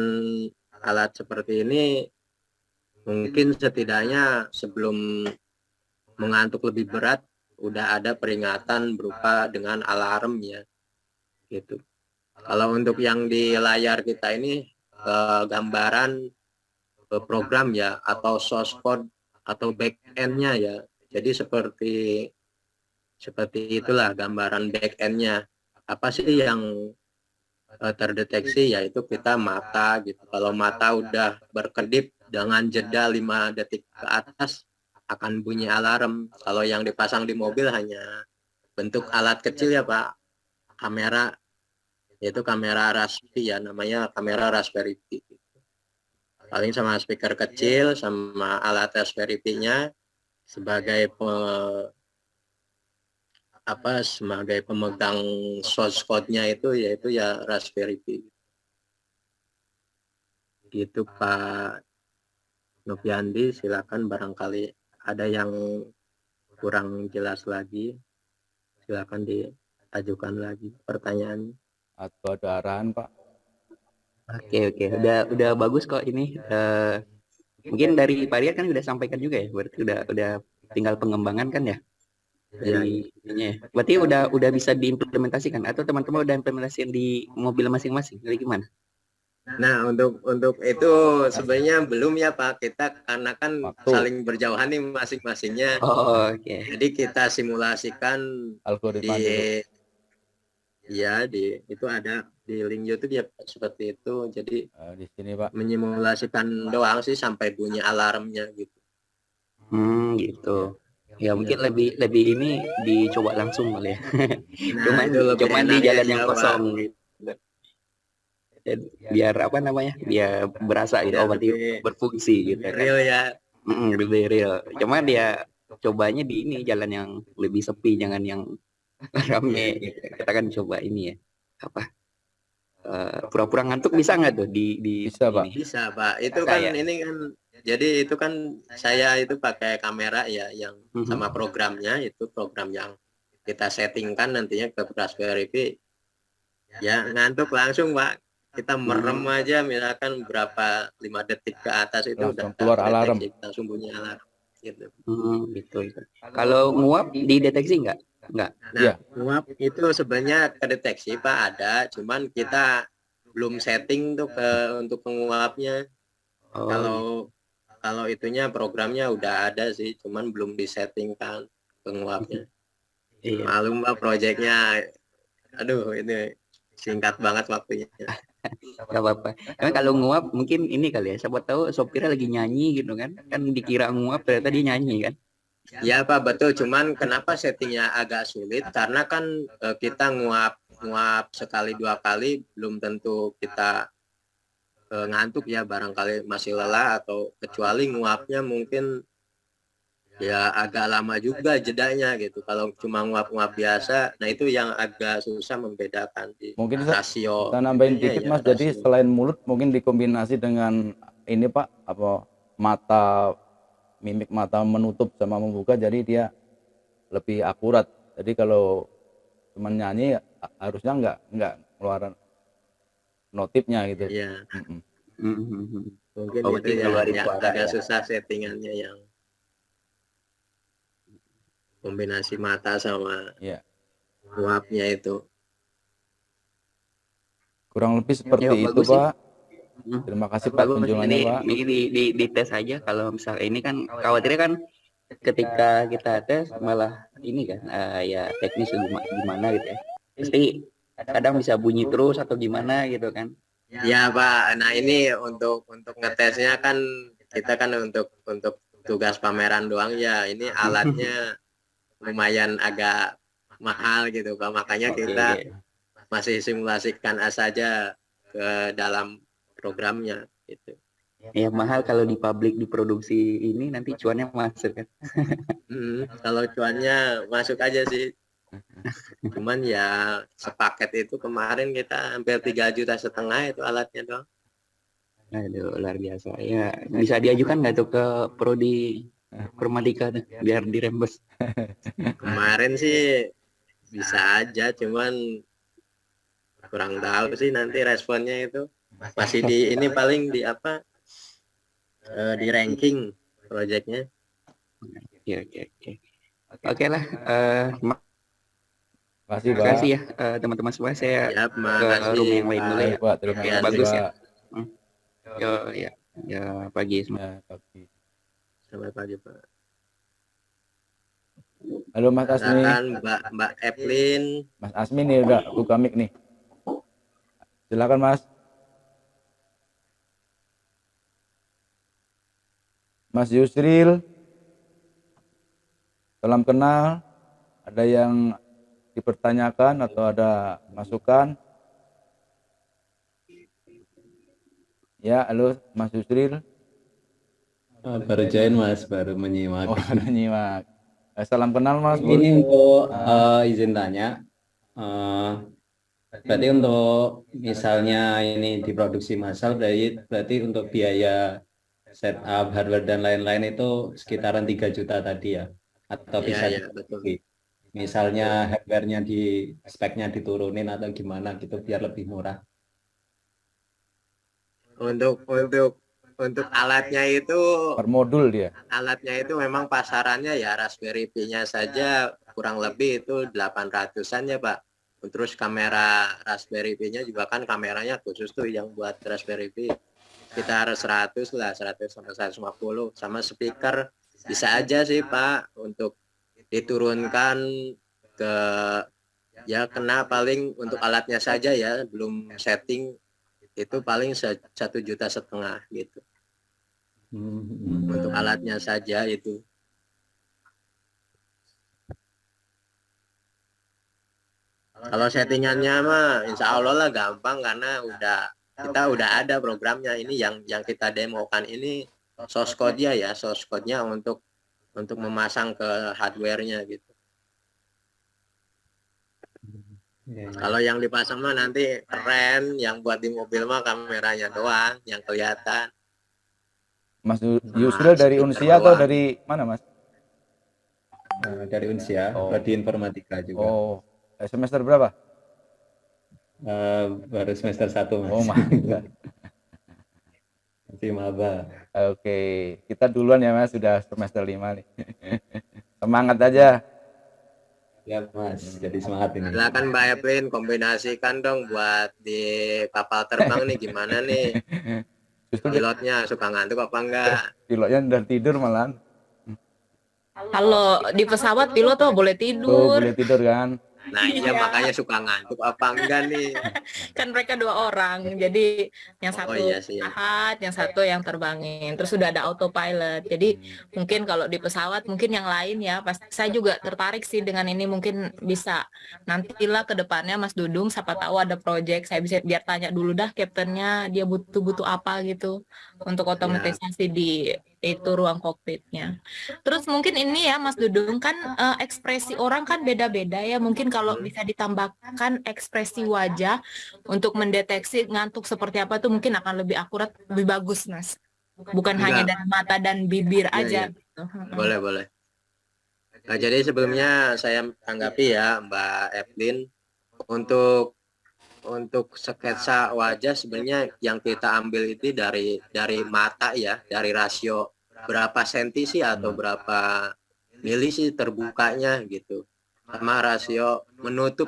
alat seperti ini mungkin setidaknya sebelum mengantuk lebih berat udah ada peringatan berupa dengan alarm ya gitu. Kalau untuk yang di layar kita ini gambaran program ya atau source code atau back end-nya ya. Jadi seperti itulah gambaran back end-nya. Apa sih yang terdeteksi, yaitu kita mata gitu. Kalau mata udah berkedip dengan jeda 5 detik ke atas akan bunyi alarm. Kalau yang dipasang di mobil hanya bentuk alat kecil ya Pak, kamera, yaitu kamera Raspberry ya, namanya kamera Raspberry Pi. Paling sama speaker kecil sama alat Raspberry Pi-nya sebagai sebagai pemegang source code-nya itu yaitu ya Raspberry Pi. Gitu Pak Noviandi, silakan barangkali ada yang kurang jelas lagi, silakan diajukan lagi pertanyaannya. Atau ada arahan Pak? Oke, udah bagus kok ini. Mungkin dari Pak Riyad kan udah sampaikan juga ya, berarti udah tinggal pengembangan kan ya dari ininya ya. Berarti udah bisa diimplementasikan atau teman-teman udah implementasikan di mobil masing-masing? Jadi gimana? Nah, untuk itu sebenarnya belum ya Pak, kita karena kan saling berjauhan nih masing-masingnya. Oh, oke. Jadi kita simulasikan Algoritma itu ada di link YouTube ya seperti itu. Jadi di sini Pak. menyimulasikan doang sih sampai bunyi alarmnya gitu. Gitu. Ya mungkin lebih ini dicoba langsung kali ya. Nah, cuman di jalan yang Pak. kosong gitu. Biar biar berasa gitu, berarti berfungsi gitu. Real ya. Lebih real. Cuma dia cobanya di ini jalan yang lebih sepi, jangan yang rame gitu. Kita kan coba ini ya pura-pura ngantuk bisa nggak tuh di bisa Pak? Bisa Pak, itu kan ini kan jadi itu kan saya itu pakai kamera ya yang sama programnya, itu program yang kita settingkan nantinya ke Raspberry Pi ya, ngantuk langsung Pak, kita merem aja misalkan berapa 5 detik ke atas itu langsung udah keluar alarm, langsung bunyi alarm gitu. Gitu. Kalau nguap dideteksi nggak? Nah, nguap itu sebenarnya kedeteksi Pak, ada, cuman kita belum setting tuh untuk penguapnya. Kalau itunya programnya udah ada sih, cuman belum disettingkan penguapnya. Malum Pak proyeknya, aduh ini singkat banget waktunya. Gak apa-apa. Karena kalau nguap mungkin ini kali ya, siapa tahu sopirnya lagi nyanyi gitu kan dikira nguap ternyata dia nyanyi kan. Ya Pak, betul. Cuman kenapa settingnya agak sulit? Karena kan kita nguap sekali 2 kali belum tentu kita ngantuk ya, barangkali masih lelah, atau kecuali nguapnya mungkin ya agak lama juga jedanya gitu. Kalau cuma nguap-nguap biasa, nah itu yang agak susah membedakan di mungkin rasio. Kita nambahin dikit Mas, jadi selain mulut mungkin dikombinasi dengan ini Pak, mimik mata menutup sama membuka, jadi dia lebih akurat. Jadi kalau cuma nyanyi harusnya nggak keluaran notifnya gitu. Iya. Mungkin itu ya agak susah settingannya, yang kombinasi mata sama nguapnya itu. Kurang lebih seperti itu Pak. Terima kasih Pak kunjungannya Pak. Di tes aja, kalau misalnya ini kan khawatirnya kan ketika kita tes malah ini kan ya teknis gimana gitu ya. Pasti kadang bisa bunyi terus atau gimana gitu kan. Ya Pak, nah ini untuk ngetesnya kan kita kan untuk tugas pameran doang ya. Ini alatnya lumayan agak mahal gitu Pak, makanya kita masih simulasikan saja ke dalam programnya gitu. Ya mahal kalau di publik diproduksi ini nanti cuannya masuk kan. Kalau cuannya masuk aja sih. Cuman ya sepaket itu kemarin kita hampir 3,5 juta itu alatnya doang. Aduh, luar biasa. Ya, bisa diajukan nggak tuh ke prodi informatika tuh, biar dirembes? Kemarin sih bisa aja, cuman kurang tahu sih nanti responnya itu. Masih di ini paling di apa? Di ranking proyeknya. Oke, oke, oke. Oke lah, Makasih Pak. makasih ya teman-teman semua. Saya Ya, ke makasih room yang lain dulu Baik ya. Pak, terima Oke, kasih bagus Pak. ya. Yo, ya, ya pagi semua. Ya, pagi. Selamat pagi Pak. Halo Mas Asmi. Silakan Mbak Evelyn. Mas Asmi nih udah buka mic nih. Silakan Mas. Mas Yusril. Salam kenal. Ada yang dipertanyakan atau ada masukan? Ya, halo Mas Yusril. Baru join Mas, baru menyimak. Oh, ada nyimak. Salam kenal Mas. Ini untuk izin tanya, berarti untuk misalnya ini diproduksi massal, berarti untuk biaya setup hardware dan lain-lain itu sekitaran 3 juta tadi ya? Atau bisa Ya, betul. misalnya hardware-nya speknya diturunin atau gimana gitu biar lebih murah? Untuk alatnya itu Per modul dia. alatnya itu memang pasarannya ya Raspberry Pi-nya saja kurang lebih itu 800-an ya Pak. Terus kamera Raspberry Pi-nya juga kan kameranya khusus tuh yang buat Raspberry Pi. Sekitar 100 lah, 100 sampai 150. Sama speaker bisa aja sih Pak untuk diturunkan ke, ya kena paling untuk alatnya saja ya, belum setting itu paling 1,5 juta gitu. Untuk alatnya saja itu. Kalau settingannya mah insya Allah lah gampang karena kita udah ada programnya. Ini yang kita demokan ini source code-nya ya, source code-nya untuk memasang ke hardware-nya gitu. Kalau yang dipasang mah nanti keren, yang buat di mobil mah kameranya doang yang kelihatan. Mas Yusril dari Unsia atau dari mana Mas? Dari Unsia, prodi informatika juga. Oh, semester berapa? Baru semester 1 Mas. Oh, mantap. Masih maba. Oke, kita duluan ya Mas, sudah semester 5 nih. Semangat aja. Ya Mas, jadi semangat ini. Silakan Mbak Evelyn kombinasikan dong buat di kapal terbang nih gimana nih? Pilotnya suka ngantuk apa enggak? Pilotnya udah tidur malahan. Kalau di pesawat pilot tuh boleh Tuh, tidur. boleh tidur kan? Nah iya makanya suka ngantuk apa enggak nih? Kan mereka 2 orang. Jadi yang satu iya sih. istirahat, yang satu yang terbangin. Terus sudah ada autopilot. Jadi mungkin kalau di pesawat mungkin yang lain ya. Saya juga tertarik sih dengan ini, mungkin bisa nantilah ke depannya Mas Dudung siapa tahu ada project saya bisa biar tanya dulu dah kaptennya dia butuh apa gitu untuk otomatisasi di itu ruang kokpitnya. Terus mungkin ini ya Mas Dudung kan ekspresi orang kan beda-beda ya. Mungkin kalau bisa ditambahkan ekspresi wajah untuk mendeteksi ngantuk seperti apa tuh mungkin akan lebih akurat, lebih bagus Mas. Bukan hanya dari mata dan bibir aja. Gitu. Boleh. Nah, jadi sebelumnya saya tanggapi ya Mbak Evelyn untuk sketsa wajah sebenarnya yang kita ambil itu dari mata ya, dari rasio berapa senti sih atau berapa mili sih terbukanya gitu. Sama rasio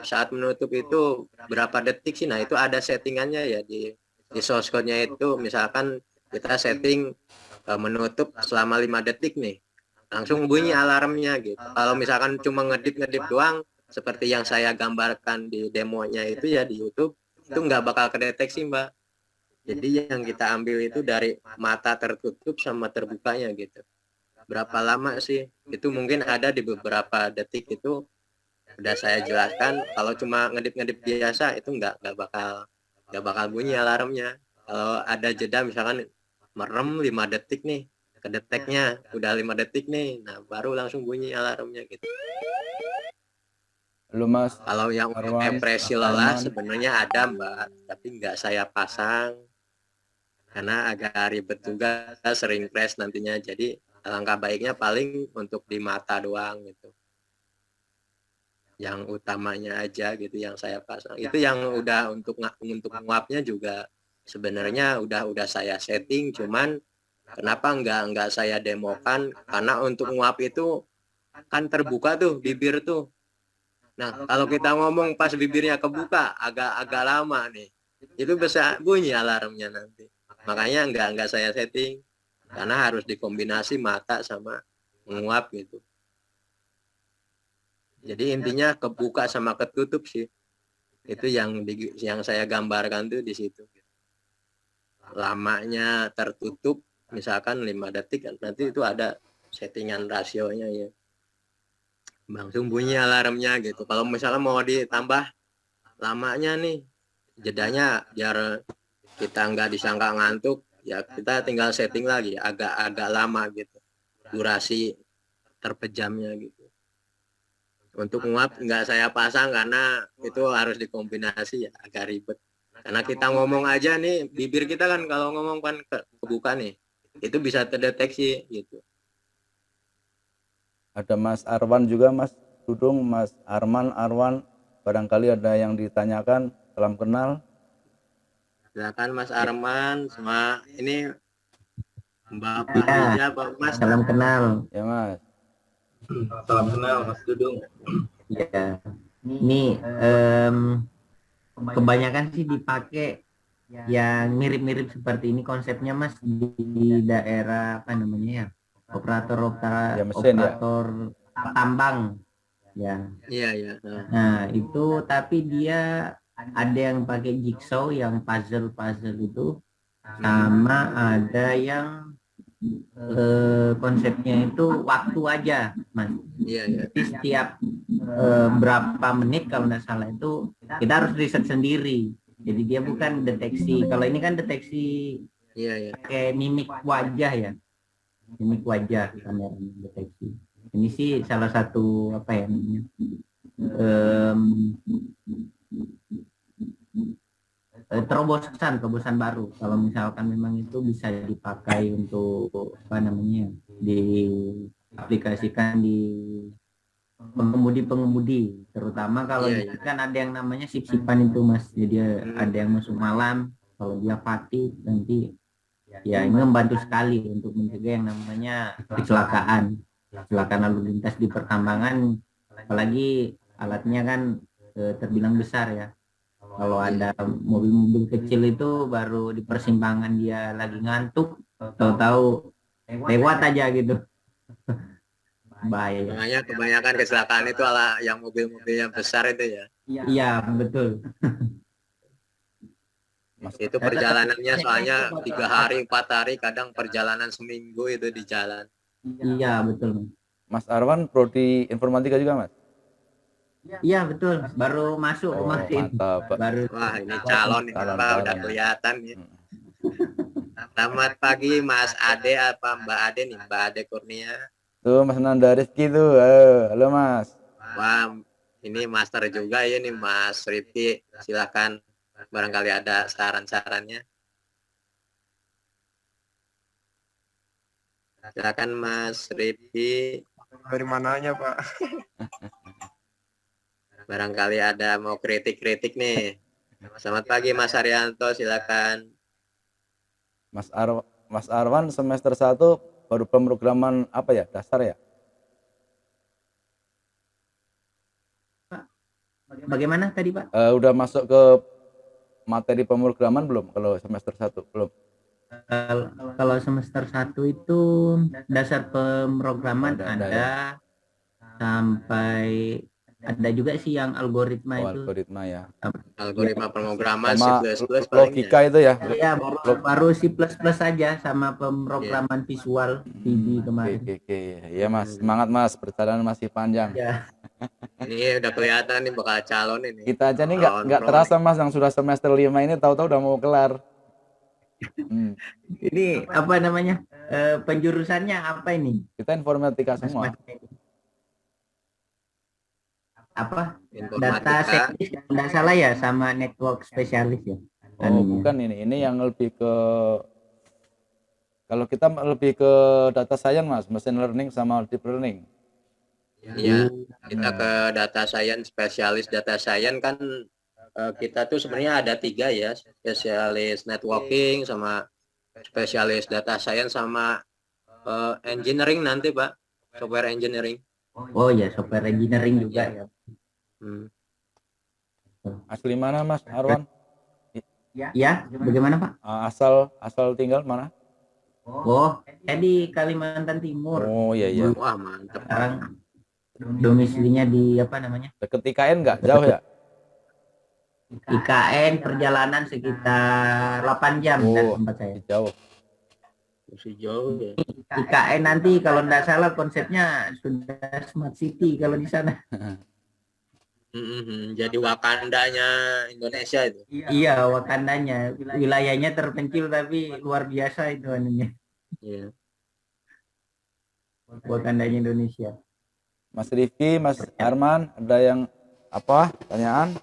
saat menutup itu berapa detik sih. Nah, itu ada settingannya ya di source code-nya itu. Misalkan kita setting menutup selama 5 detik nih. Langsung bunyi alarmnya gitu. Kalau misalkan cuma ngedip doang seperti yang saya gambarkan di demonya itu ya di YouTube, itu nggak bakal kedeteksi Mbak. Jadi yang kita ambil itu dari mata tertutup sama terbukanya gitu. Berapa lama sih? Itu mungkin ada di beberapa detik itu udah saya jelaskan. Kalau cuma ngedip biasa itu nggak bakal bunyi alarmnya. Kalau ada jeda misalkan merem 5 detik nih, kedeteknya udah 5 detik nih, nah baru langsung bunyi alarmnya gitu. Lu Mas. Kalau yang ekspresi lelah sebenarnya ada Mbak, tapi nggak saya pasang karena agak ribet juga, sering crash nantinya. Jadi alangkah baiknya paling untuk di mata doang gitu, yang utamanya aja gitu yang saya pasang. Itu yang udah untuk nguapnya juga sebenarnya udah saya setting, cuman kenapa nggak saya demokan, karena untuk nguap itu kan terbuka tuh bibir tuh. Nah, kalau kita ngomong pas bibirnya kebuka agak lama nih, itu bisa bunyi alarmnya nanti. Makanya nggak saya setting, karena harus dikombinasi mata sama menguap gitu. Jadi intinya kebuka sama ketutup sih, itu yang saya gambarkan tuh di situ. Lamanya tertutup misalkan 5 detik, nanti itu ada settingan rasionya ya, langsung bunyi alarmnya gitu. Kalau misalnya mau ditambah lamanya nih, jedanya biar kita nggak disangka ngantuk, ya kita tinggal setting lagi agak lama gitu durasi terpejamnya gitu. Untuk nguap nggak saya pasang karena itu harus dikombinasi, ya agak ribet. Karena kita ngomong aja nih, bibir kita kan kalau ngomong kan kebuka nih, itu bisa terdeteksi gitu. Ada Mas Arwan juga, Mas Dudung, Mas Arwan, barangkali ada yang ditanyakan, salam kenal. Silakan Mas Arman, sama ini Mbak Ya, Pak Mas. salam kenal. Ya Mas. Salam kenal Mas Dudung. Ya, ini kebanyakan sih dipakai yang mirip-mirip seperti ini konsepnya Mas di daerah apa namanya ya, Ya, mesin, ya. operator tambang ya. Iya. Nah itu tapi dia ada yang pakai jigsaw yang puzzle itu, sama ada yang konsepnya itu waktu aja Mas. Iya. Jadi setiap berapa menit kalau nggak salah itu kita harus riset sendiri. Jadi dia bukan deteksi. Kalau ini kan deteksi Iya. pakai mimik wajah ya. Mimik wajah kamera deteksi. Ini sih salah satu apa ya namanya? Terobosan baru. Kalau misalkan memang itu bisa dipakai untuk apa namanya? Diaplikasikan di pengemudi, terutama kalau kan ada yang namanya sip-sipan itu Mas. Jadi ada yang masuk malam, kalau dia pati nanti ya ini membantu sekali untuk mencegah yang namanya kecelakaan lalu lintas di pertambangan, apalagi alatnya kan terbilang besar ya. Kalau ada mobil-mobil kecil itu baru di persimpangan dia lagi ngantuk, tahu-tahu lewat aja gitu. Bahaya. Makanya kebanyakan kecelakaan itu ala yang mobil-mobil yang besar itu ya. Iya betul. Itu perjalanannya soalnya 3 hari 4 hari, kadang perjalanan seminggu itu di jalan. Iya betul. Mas Arwan prodi informatika juga Mas? Iya betul, baru masuk kemarin. Mantap. Baru. Wah ini calon ini Pak, udah kelihatan ya. Selamat pagi Mas Ade, apa Mbak Ade nih, Mbak Ade Kurnia. Tuh Mas Nanda Rizky tuh, halo Mas. Wah ini master juga ya nih Mas Rifki, silakan barangkali ada saran-sarannya. Silakan Mas Rifki. Dari mananya Pak? Barangkali ada mau kritik-kritik nih. Selamat pagi Mas Arianto, silakan. Mas Arwan semester 1 baru pemrograman apa ya, dasar ya? Bagaimana tadi Pak? Udah masuk ke materi pemrograman belum kalau semester 1? Belum. Kalau semester 1 itu dasar pemrograman ada sampai ada juga sih yang algoritma itu. Algoritma ya. Algoritma pemrograman Sama C++ logika itu ya. Iya, baru C++ saja sama pemrograman visual TV kemarin. Oke. Ya Mas, semangat Mas, perjalanan masih panjang. Ya. Ini udah kelihatan nih bakal calon ini. Kita aja nih nggak terasa Mas yang sudah semester 5 ini tahu-tahu udah mau kelar. Ini apa namanya? Penjurusannya apa ini? Kita informatika semua. Apa? Informatika. Data scientist kalau nggak salah ya, sama network spesialis ya. Oh bukan ini yang lebih ke Kalau kita lebih ke data science Mas, machine learning sama deep learning. Iya, kita ke data science, spesialis data science kan kita tuh sebenarnya ada 3 ya, spesialis networking sama spesialis data science sama engineering nanti Pak, software engineering. Oh ya, software engineering juga ya. Asli mana Mas Arwan? Ya, bagaimana Pak? Asal tinggal mana? Oh, saya di Kalimantan Timur. Oh iya iya. Wah mantep. Sekarang domisilinya di apa namanya? Deket IKN nggak? Jauh ya? IKN perjalanan sekitar 8 jam dari Oh, tempat saya. jauh. Masih jauh ya. IKN nanti kalau tidak salah konsepnya sudah smart city kalau di sana. Jadi Wakandanya Indonesia itu. Iya, Wakandanya. Wilayahnya terpencil tapi luar biasa itu anunya. Iya. Wakandanya Indonesia. Mas Rifki, Mas Arman, ada yang apa? Pertanyaan?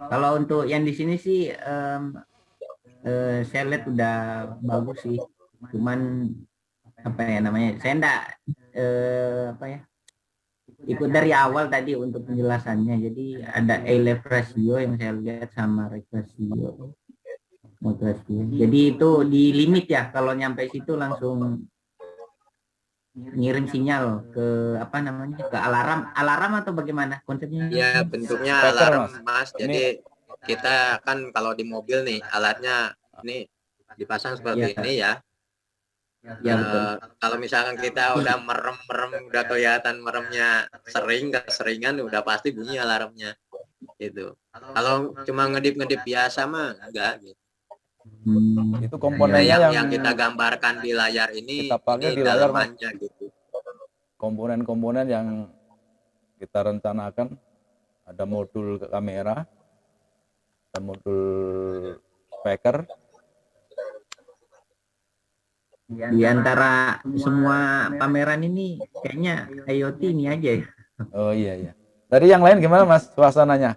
Kalau untuk yang di sini sih saya lihat udah bagus sih. Cuman apa ya namanya? Saya enggak apa ya? Ikut dari awal tadi untuk penjelasannya. Jadi ada A-level ratio yang saya lihat sama rate ratio. Jadi itu di limit ya, kalau nyampe situ langsung ngirim sinyal ke apa namanya, ke alarm atau bagaimana konsepnya? Ya bentuknya Speaker, alarm Mas. Mas. Jadi kita kan kalau di mobil nih alatnya ini dipasang seperti Iya. ini ya. Ya betul. Kalau misalkan kita udah merem udah kelihatan meremnya keseringan udah pasti bunyi alarmnya gitu. Kalau cuma ngedip biasa mah enggak gitu. Itu Nah, komponennya yang kita gambarkan di layar ini kita pakai ini di layar, Mas. dalamannya gitu. Komponen-komponen yang kita rencanakan, ada modul kamera, ada modul speaker. Di antara semua pameran ini kayaknya IoT ini aja ya. Oh iya iya. Tadi yang lain gimana Mas suasananya?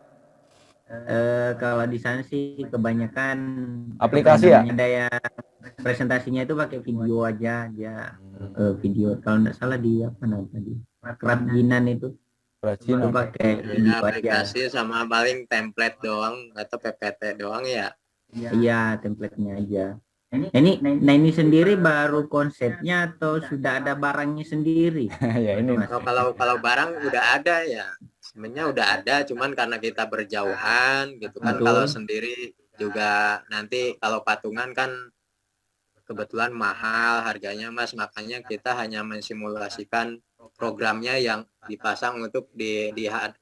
Kalau di sana sih kebanyakan Aplikasi ya? Ada ya presentasinya itu pakai video aja video. Kalau nggak salah di apa namanya tadi? Kerajinan itu Kerajinan. pakai Ya, video aja. aplikasi sama paling template doang atau PPT doang ya. Iya, template-nya aja. Ini sendiri baru konsepnya atau sudah ada barangnya sendiri? Ya ini. Mas. Kalau barang udah ada ya, sebenarnya udah ada, cuman karena kita berjauhan gitu kan. Betul. Kalau sendiri juga nanti kalau patungan kan kebetulan mahal harganya Mas, makanya kita hanya mensimulasikan programnya yang dipasang untuk di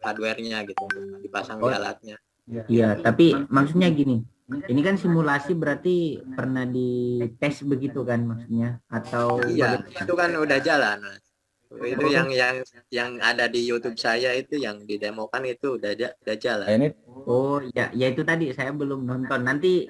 hardware-nya gitu, dipasang di alatnya. Iya, tapi maksudnya gini. Ini kan simulasi berarti pernah dites begitu kan maksudnya atau Iya, bagaimana? itu kan udah jalan Mas. Itu yang ada di YouTube saya itu yang didemokan itu udah jalan. Nah, ini Oh ya itu tadi saya belum nonton. Nanti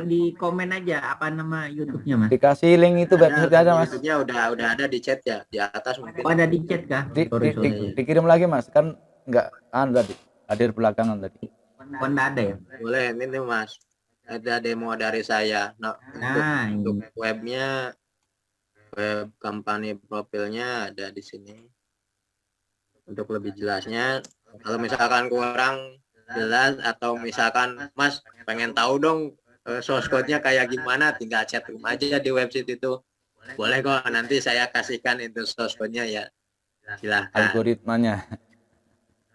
di komen aja apa nama YouTube-nya Mas. dikasih link itu website aja Mas. YouTube-nya udah ada di chat ya, di atas mungkin. Oh, ada di chat kah? Sorry. Dikirim lagi Mas, kan nggak tadi hadir belakangan tadi. Oh, enggak ada ya? Boleh ini Mas. Ada demo dari saya. Nah, untuk webnya, web company profilnya ada di sini. Untuk lebih jelasnya, kalau misalkan kurang jelas atau misalkan Mas pengen tahu dong source code-nya kayak gimana, tinggal chat room aja di website itu. Boleh kok, nanti saya kasihkan itu source code-nya ya. Silahkan.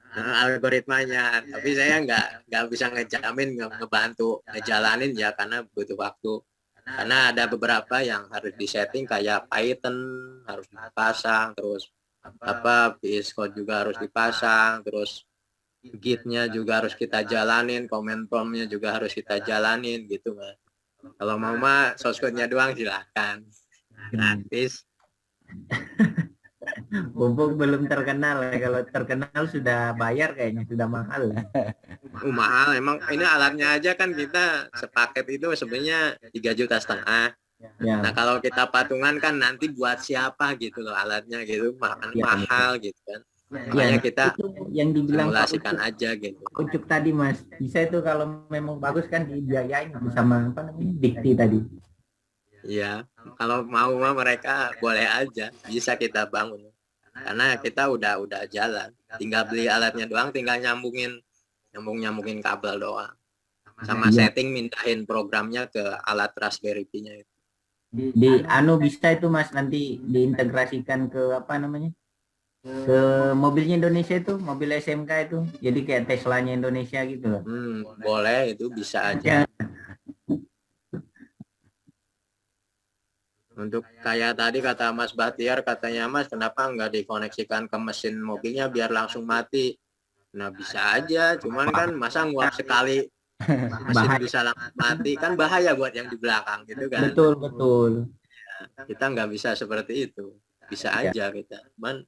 Algoritmanya, tapi saya nggak bisa ngejamin ngebantu ngejalanin ya, karena butuh waktu. Karena ada beberapa yang harus disetting kayak Python harus dipasang, terus VS Code juga harus dipasang, terus Git-nya juga harus kita jalanin, command prompt-nya juga harus kita jalanin gitu Mas. Kalau mau mah source code-nya doang silahkan, gratis. Pupuk belum terkenal ya. Kalau terkenal sudah bayar kayaknya, sudah mahal. Mahal emang, ini alatnya aja kan kita sepaket itu sebenarnya 3,5 juta. Ya. Nah kalau kita patungan kan nanti buat siapa gitu loh alatnya gitu, mahal gitu kan. Makanya kita itu yang dibilang simulasikan aja gitu. Ucup tadi Mas, bisa itu kalau memang bagus kan dibiayain sama apa namanya Dikti tadi. Iya, kalau mau mah mereka boleh aja, bisa kita bangun. Karena kita udah jalan, tinggal beli alatnya doang, tinggal nyambungin kabel doang. Sama Iya. setting mindahin programnya ke alat Raspberry Pi-nya itu. Di anu bisa itu Mas nanti diintegrasikan ke apa namanya? Ke mobilnya Indonesia itu, mobil SMK itu. Jadi kayak Teslanya Indonesia gitu loh. Boleh, itu bisa aja. Untuk kayak tadi kata Mas Bahtiar, katanya Mas kenapa nggak dikoneksikan ke mesin mobilnya biar langsung mati? Nah bisa aja, cuman kan masa nguap sekali mesin bisa langsung mati, kan bahaya buat yang di belakang gitu kan. Betul. Kita nggak bisa seperti itu, bisa aja kita. Cuman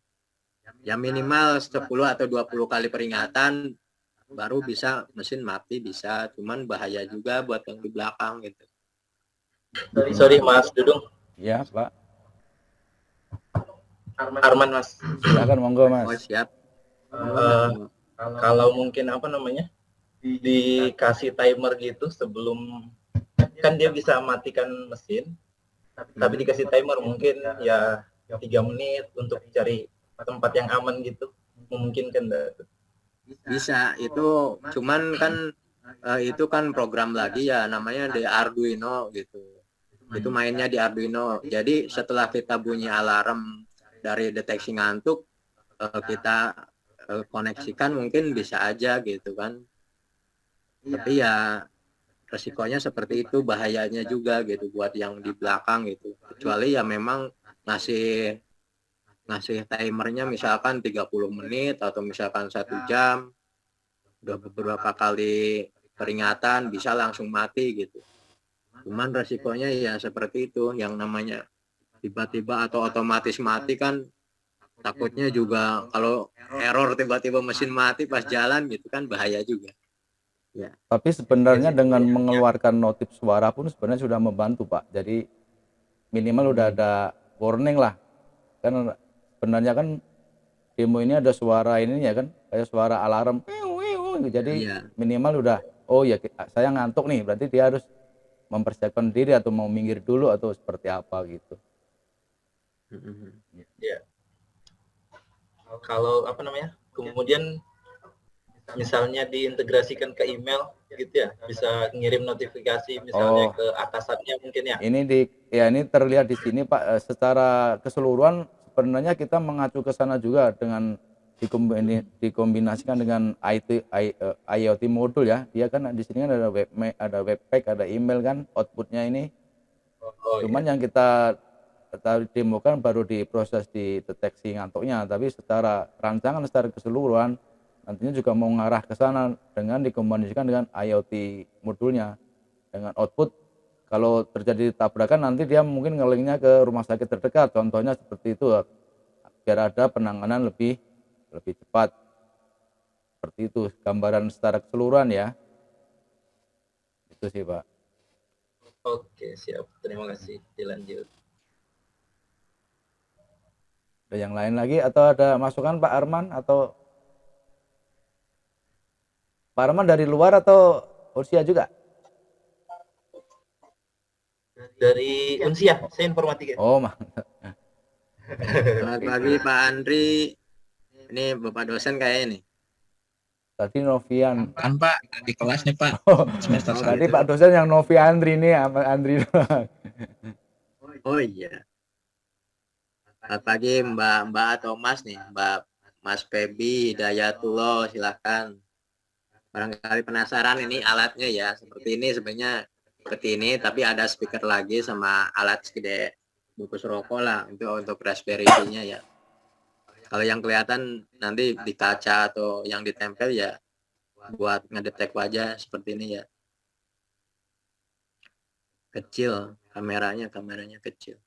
ya minimal 10 atau 20 kali peringatan baru bisa mesin mati, bisa. Cuman bahaya juga buat yang di belakang gitu. Sorry Mas Dudung. Ya, Pak. Arman Mas. Silakan monggo Mas. Oh siap. Kalau mungkin apa namanya dikasih timer gitu sebelum, kan dia bisa matikan mesin, tapi dikasih timer mungkin ya 3 menit untuk cari tempat yang aman gitu, memungkinkan enggak? Bisa, itu cuman kan itu kan program lagi ya, namanya di Arduino gitu. Itu mainnya di Arduino. Jadi setelah kita bunyi alarm dari deteksi ngantuk, kita koneksikan mungkin bisa aja gitu kan. Tapi ya resikonya seperti itu, bahayanya juga gitu buat yang di belakang gitu. Kecuali ya memang ngasih timernya misalkan 30 menit atau misalkan 1 jam, udah beberapa kali peringatan bisa langsung mati gitu. Cuman resikonya ya seperti itu, yang namanya tiba-tiba atau otomatis mati kan, takutnya juga kalau error tiba-tiba mesin mati pas jalan gitu kan bahaya juga. Ya. Tapi sebenarnya dengan mengeluarkan notif suara pun sebenarnya sudah membantu Pak. Jadi minimal udah ada warning lah. Kan sebenarnya kan demo ini ada suara ini ya kan, kayak suara alarm. Jadi minimal udah, oh ya saya ngantuk nih, berarti dia harus mempersiapkan diri atau mau minggir dulu atau seperti apa gitu. Ya. Kalau apa namanya, kemudian misalnya diintegrasikan ke email gitu ya, bisa ngirim notifikasi misalnya ke atasannya mungkin ya. Ini terlihat di sini Pak, secara keseluruhan sebenarnya kita mengacu ke sana juga dengan dikombinasikan dengan IoT modul ya. Dia kan di sini kan ada webpack, ada email kan outputnya ini. Cuman yang kita demokan baru diproses di deteksi ngantuknya, tapi secara rancangan secara keseluruhan nantinya juga mau mengarah ke sana dengan dikombinasikan dengan IoT modulnya dengan output. Kalau terjadi tabrakan nanti dia mungkin ngelingnya ke rumah sakit terdekat, contohnya seperti itu, biar ada penanganan lebih cepat. Seperti itu gambaran secara keseluruhan ya. Itu sih Pak. Oke siap, terima kasih, dilanjut. Ada yang lain lagi atau ada masukan Pak Arman atau Pak Arman dari luar atau Usia juga? Dari Unsia, saya informatika. Oh mantap. Selamat pagi Pak Andri. Ini Bapak dosen kayaknya nih. Tadi Novian. Kan Pak, di kelas nih Pak. Semester Tadi Pak dosen yang Novi Andri nih, Andri. Oh iya. Selamat pagi Mbak atau Mas nih, Mas Febi Hidayatullah, silahkan. Barangkali penasaran ini alatnya ya, seperti ini sebenarnya seperti ini, tapi ada speaker lagi sama alat segede bungkus rokok lah untuk Raspberry Pi-nya ya. Kalau yang kelihatan nanti di kaca atau yang ditempel ya buat ngedetek wajah seperti ini ya. Kecil kameranya kecil.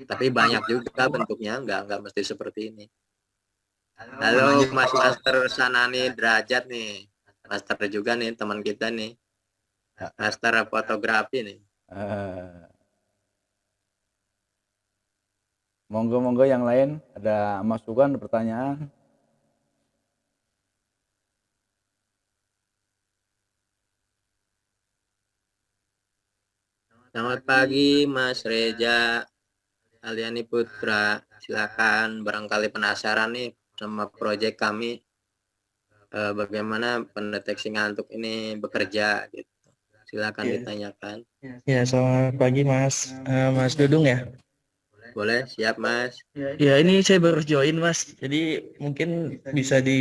Tapi banyak juga bentuknya, nggak mesti seperti ini. Halo Mas Master Sanani Derajat nih. Master juga nih teman kita nih. Master fotografi nih. Monggo yang lain ada masukan, pertanyaan? Selamat pagi Mas Reza Aliani Putra. Silakan, barangkali penasaran nih sama proyek kami, bagaimana pendeteksi ngantuk ini bekerja gitu. Silakan ditanyakan. Ya, selamat pagi Mas. Mas Dudung ya. Boleh, siap Mas. Ya, ini saya baru join Mas. Jadi mungkin bisa di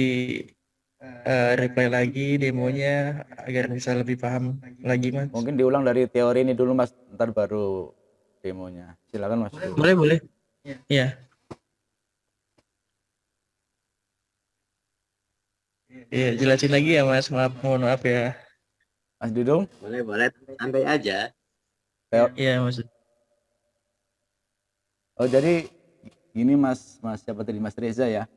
replay lagi demonya agar bisa lebih paham lagi Mas. Mungkin diulang dari teori ini dulu Mas, ntar baru demonya. Silakan Mas. Boleh, boleh. Ya. Ya, jelasin lagi ya Mas. Mohon maaf ya. Mas Dudung? Boleh, santai aja. Iya Mas. Oh, jadi gini Mas siapa tadi, Mas Reza ya.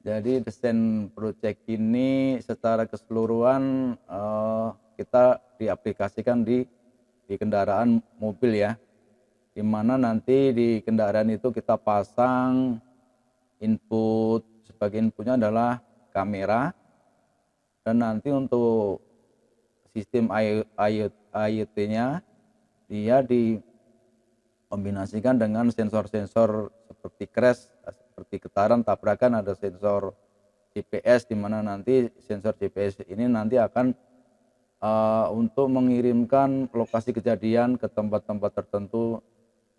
Jadi desain project ini secara keseluruhan kita diaplikasikan di kendaraan mobil ya. Di mana nanti di kendaraan itu kita pasang input, sebagai inputnya adalah kamera, dan nanti untuk sistem IoT-nya dia dikombinasikan dengan sensor-sensor seperti crash, seperti getaran, tabrakan, ada sensor GPS, di mana nanti sensor GPS ini nanti akan untuk mengirimkan lokasi kejadian ke tempat-tempat tertentu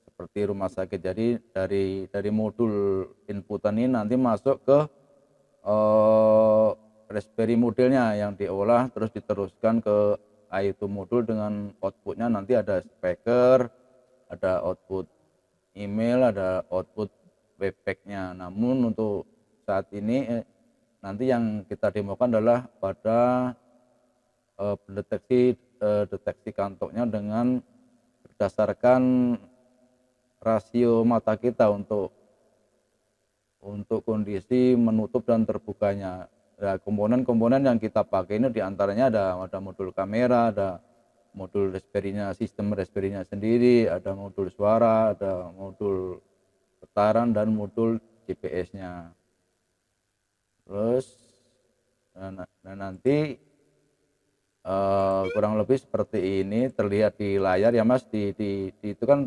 seperti rumah sakit. Jadi dari modul inputan ini nanti masuk ke Raspberry modelnya yang diolah, terus diteruskan ke IoT modul dengan outputnya nanti ada speaker, ada output email, ada output webpack-nya. Namun untuk saat ini nanti yang kita demokan adalah pada deteksi kantoknya dengan berdasarkan rasio mata kita untuk kondisi menutup dan terbukanya. Nah, komponen-komponen yang kita pakai ini diantaranya ada modul kamera, ada modul Raspberry-nya, sistem Raspberry-nya sendiri, ada modul suara, ada modul getaran, dan modul GPS-nya. Terus nanti kurang lebih seperti ini terlihat di layar ya Mas, itu kan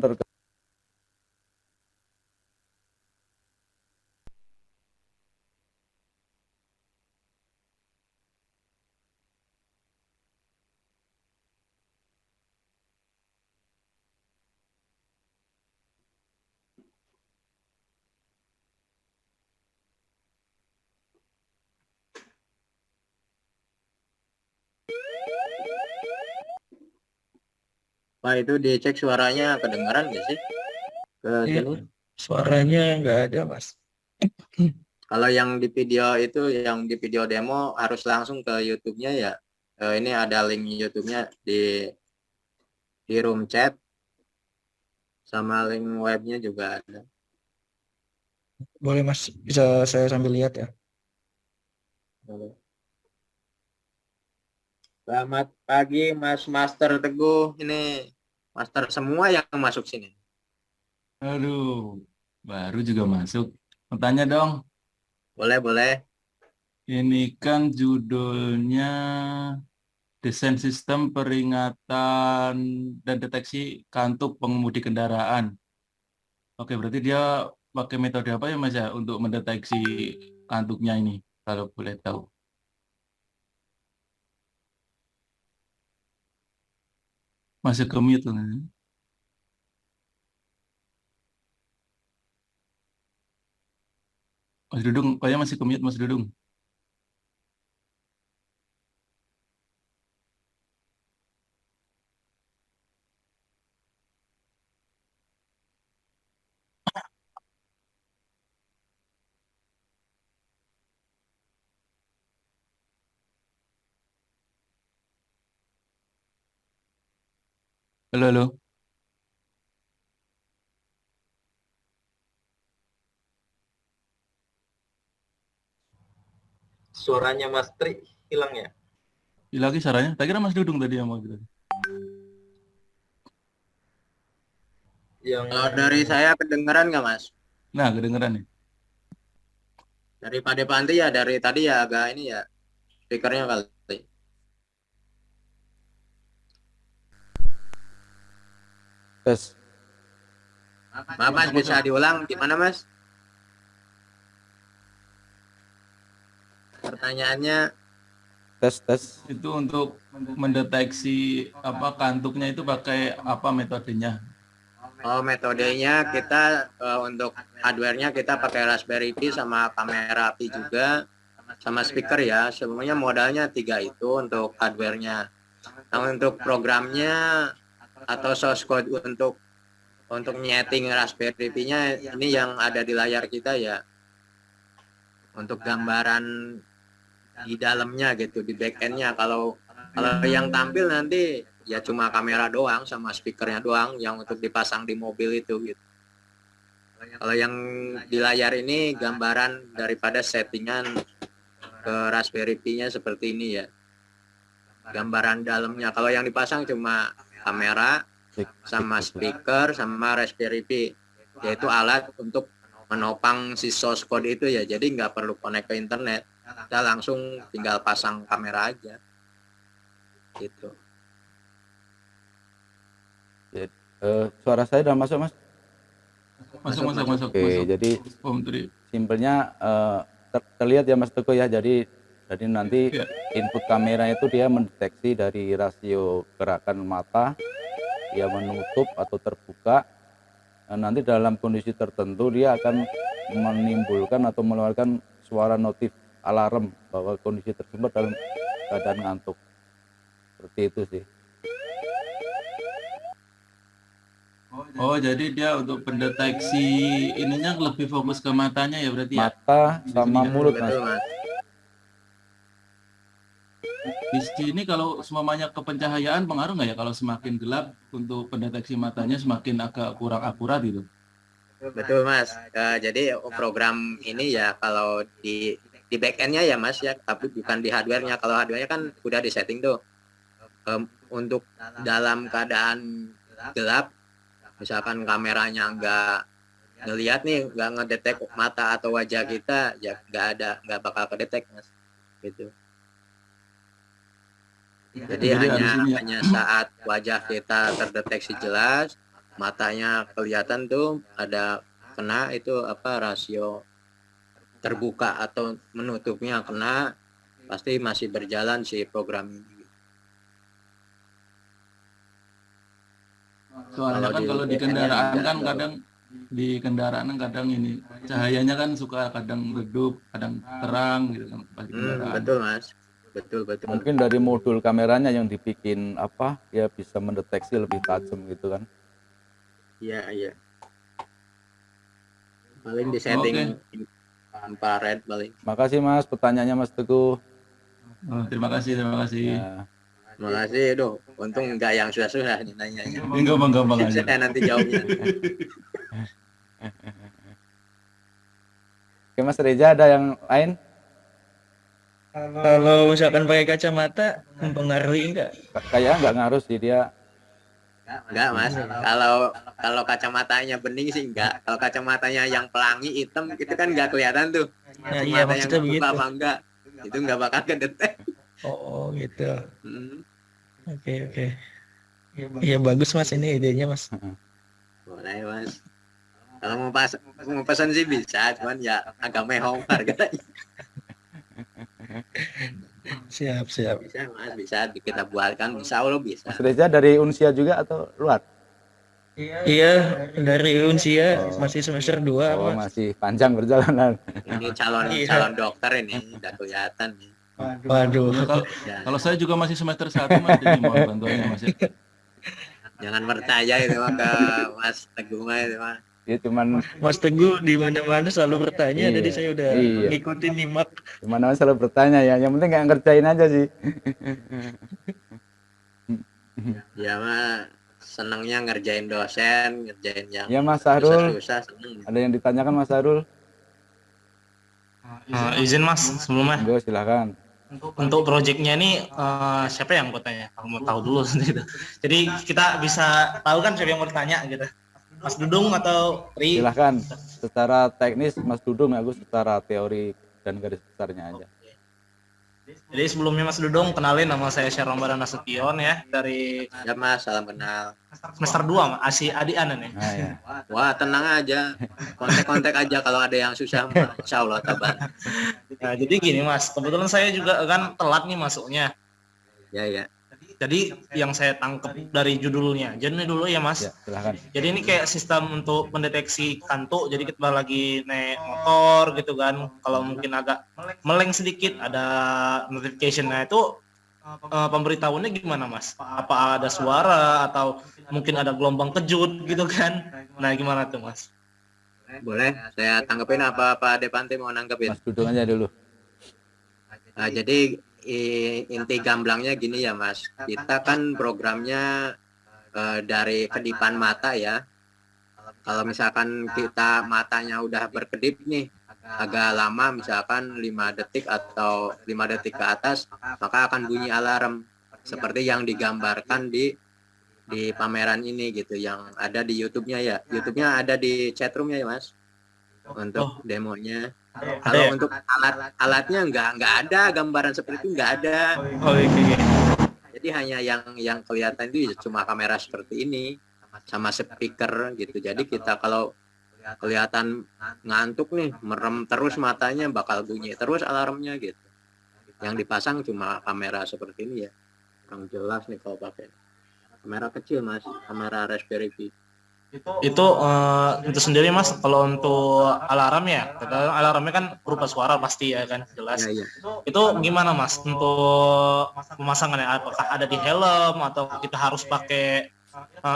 Pak, itu dicek suaranya kedengaran nggak sih? Sini? Suaranya nggak ada Mas. Kalau yang di video itu, yang di video demo harus langsung ke YouTube-nya ya. Ini ada link YouTube-nya di room chat, sama link webnya juga ada. Boleh Mas, bisa saya sambil lihat ya. Boleh. Selamat pagi Mas Master Teguh. Ini master semua yang masuk sini. Aduh, baru juga masuk. Mau tanya dong. Boleh. Ini kan judulnya desain sistem peringatan dan deteksi kantuk pengemudi kendaraan. Oke, berarti dia pakai metode apa ya Mas ya untuk mendeteksi kantuknya ini, kalau boleh tahu? Masih ke mute tuh. Mas Dudung, kayaknya masih ke mute Mas Dudung. Halo, halo. Suaranya Mas Tri hilang ya? Lagi suaranya. Tak kira Mas Dudung tadi yang mau gitu. Kalau dari saya kedengeran nggak Mas? Nah, kedengeran nih. Dari Pak Depanti ya, dari tadi ya agak ini ya, speakernya kali. Tes. Maaf Mas, bisa diulang gimana Mas? Pertanyaannya Tes. Itu untuk mendeteksi apa kantuknya itu pakai apa metodenya? metodenya kita untuk hardware-nya kita pakai Raspberry Pi sama kamera Pi juga sama speaker ya. Sebenarnya modalnya 3 itu untuk hardware-nya. Nah, untuk programnya atau source code untuk nyeting Raspberry Pi-nya ini yang ada di layar kita ya. Untuk gambaran di dalamnya gitu, di back end-nya. Kalau yang tampil nanti ya cuma kamera doang sama speakernya doang yang untuk dipasang di mobil itu gitu. Kalau yang di layar ini gambaran daripada settingan ke Raspberry Pi-nya seperti ini ya. Gambaran dalamnya. Kalau yang dipasang cuma kamera sama speaker sama Raspberry Pi, yaitu alat untuk menopang si source code itu ya. Jadi nggak perlu connect ke internet, kita langsung tinggal pasang kamera aja gitu. Suara saya udah masuk Mas? Masuk. Oke, jadi simpelnya terlihat ya Mas Teguh ya. Jadi nanti input kamera itu dia mendeteksi dari rasio gerakan mata, dia menutup atau terbuka. Nanti dalam kondisi tertentu dia akan menimbulkan atau mengeluarkan suara notif alarm bahwa kondisi tersebut dalam keadaan ngantuk. Seperti itu sih. Oh, jadi dia untuk pendeteksi ininya lebih fokus ke matanya ya berarti ya? Mata sama mulut Mas. Di sini kalau semuanya ke pencahayaan pengaruh nggak ya kalau semakin gelap untuk pendeteksi matanya semakin agak kurang akurat gitu? Betul Mas. Jadi program ini ya kalau di back end-nya ya Mas ya, tapi bukan di hardware-nya. Kalau hardware-nya kan udah disetting tuh. Untuk dalam keadaan gelap, misalkan kameranya nggak ngelihat nih, nggak ngedetek mata atau wajah kita, ya nggak bakal kedetek Mas. Gitu. Jadi hanya saat wajah kita terdeteksi jelas, matanya kelihatan tuh ada kena itu apa rasio terbuka atau menutupnya kena, pasti masih berjalan si program ini. Soalnya kan kalau di kendaraan kan kadang ini cahayanya kan suka kadang redup, kadang terang gitu kan pas di kendaraan. Betul Mas. Betul. Mungkin dari modul kameranya yang dibikin apa ya bisa mendeteksi lebih tajam gitu kan. Iya. Paling di setting infrared paling. Makasih Mas pertanyaannya Mas Teguh. Terima kasih. Ya. Terima kasih doh. Untung enggak yang susah-susah nih nanyanya. Gampang aja. Saya nanti jawabnya. Oke Mas Reza, ada yang lain? Kalau misalkan pakai kacamata mempengaruhi enggak? Kayaknya nggak ngaruh sih dia. Enggak Mas. Kalau kacamatanya bening sih enggak. Kalau kacamatanya yang pelangi hitam itu kan enggak kelihatan tuh. Nah, iya maksudnya yang begitu. apa enggak. Itu enggak bakal kedetek. Oh gitu. Oke. Ya bagus Mas ini idenya Mas. Boleh Mas. Kalau mau pesan sih bisa, cuman ya agak mehong harganya. Siap. Bisa Mas, bisa kita buatkan, insya Allah bisa. Mas Reza dari Unsia juga atau luar? Iya, dari Unsia masih semester 2 Oh, Mas. masih panjang perjalanan. Ini calon dokter ini udah kelihatan nih. Waduh. Kalau saya juga masih semester 1 Mas, jadi mohon bantuannya Mas. Jangan percaya itu mah ke Mas Teguh mah itu mah. Dia cuman Mas Teguh di mana-mana selalu bertanya, jadi saya udah ngikutin nyimak. Di mana-mana selalu bertanya ya. Yang penting nggak ngerjain aja sih. Ya mah senangnya ngerjain dosen, ngerjain yang Ya Mas Sahrul, susah seneng. ada yang ditanyakan Mas Sahrul? Izin Mas sebelumnya. Monggo silakan. Untuk proyeknya ini siapa yang mau tanya? Aku mau tahu dulu gitu. Jadi kita bisa tahu kan siapa yang mau tanya gitu. Mas Dudung atau Ri? Silakan. Secara teknis Mas Dudung, aku secara teori dan garis besarnya aja. Jadi sebelumnya Mas Dudung, kenalin, nama saya Syaron Barana Nasution ya, dari Ya Mas, salam kenal. semester 2, Asi Adian nih. Nah, ya. Wah, tenang aja. Kontak-kontak aja kalau ada yang susah, insya Allah taban. Nah, jadi gini Mas, kebetulan saya juga kan telat nih masuknya. Ya, ya. Jadi yang saya tangkap dari judulnya, jadi dulu ya Mas. Ya, silahkan. Jadi ini kayak sistem untuk mendeteksi kantuk. Jadi kita lagi naik motor gitu kan. Kalau mungkin agak meleng sedikit ada notification. Nah itu pemberitahuannya gimana Mas? Apa ada suara atau mungkin ada gelombang kejut gitu kan? Nah gimana tuh Mas? Boleh, saya tanggepin apa Depante mau nanggepin? Mas Dudung aja dulu. Nah, jadi inti gamblangnya gini ya Mas, kita kan programnya dari kedipan mata ya. Kalau misalkan kita matanya udah berkedip nih agak lama, misalkan 5 detik atau 5 detik ke atas, maka akan bunyi alarm seperti yang digambarkan di pameran ini gitu, yang ada di YouTube-nya ya. YouTube-nya ada di chatroom-nya ya Mas untuk demonya. Kalau ya? untuk alatnya nggak ada gambaran seperti itu, nggak ada. Oh, iya. Jadi hanya yang kelihatan itu cuma kamera seperti ini sama speaker gitu. Jadi kita kalau kelihatan ngantuk nih, merem terus matanya, bakal bunyi terus alarmnya gitu. Yang dipasang cuma kamera seperti ini ya. Kurang jelas nih kalau pakai kamera kecil Mas, kamera Raspberry Pi. Itu sendiri Mas, kalau untuk alarm ya, alarmnya kan berupa suara pasti ya kan, jelas. Ya, ya. Itu gimana Mas untuk pemasangannya? Apakah ada di helm atau kita harus pakai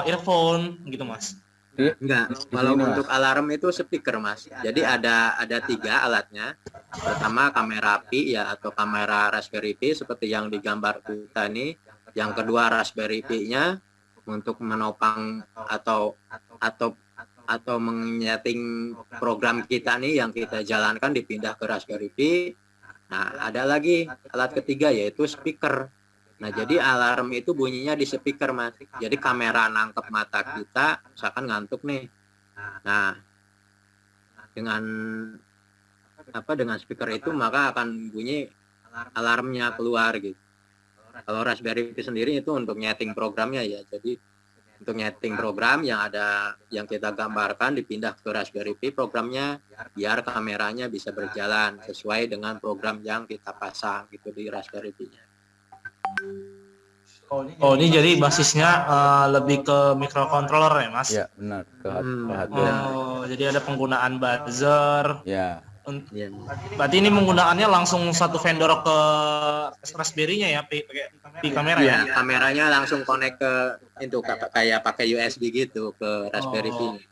earphone gitu Mas? Enggak, kalau untuk alarm itu speaker Mas. Jadi ada 3 alatnya. Pertama kamera Pi ya, atau kamera Raspberry Pi seperti yang digambar kita nih. Yang kedua Raspberry Pi-nya untuk menopang atau menyeting program kita nih yang kita jalankan dipindah ke Raspberry Pi. Nah, ada lagi alat ketiga yaitu speaker. Nah, jadi alarm itu bunyinya di speaker Mas. Jadi kamera nangkep mata kita, misalkan ngantuk nih. Nah, dengan speaker itu maka akan bunyi alarmnya keluar gitu. Kalau Raspberry Pi sendiri itu untuk nyeting programnya ya. Jadi untuk nyeting program yang kita gambarkan dipindah ke Raspberry Pi programnya biar kameranya bisa berjalan sesuai dengan program yang kita pasang gitu di Raspberry Pi-nya. Oh, ini jadi basisnya lebih ke microcontroller ya Mas? Ya, benar. Ke hardware. Oh, jadi ada penggunaan buzzer. Ya. Ya. Berarti ini penggunaannya langsung satu vendor ke Raspberry-nya ya, Pi kamera ya? Ya, kameranya langsung connect ke itu kayak pakai USB gitu ke Raspberry Pi.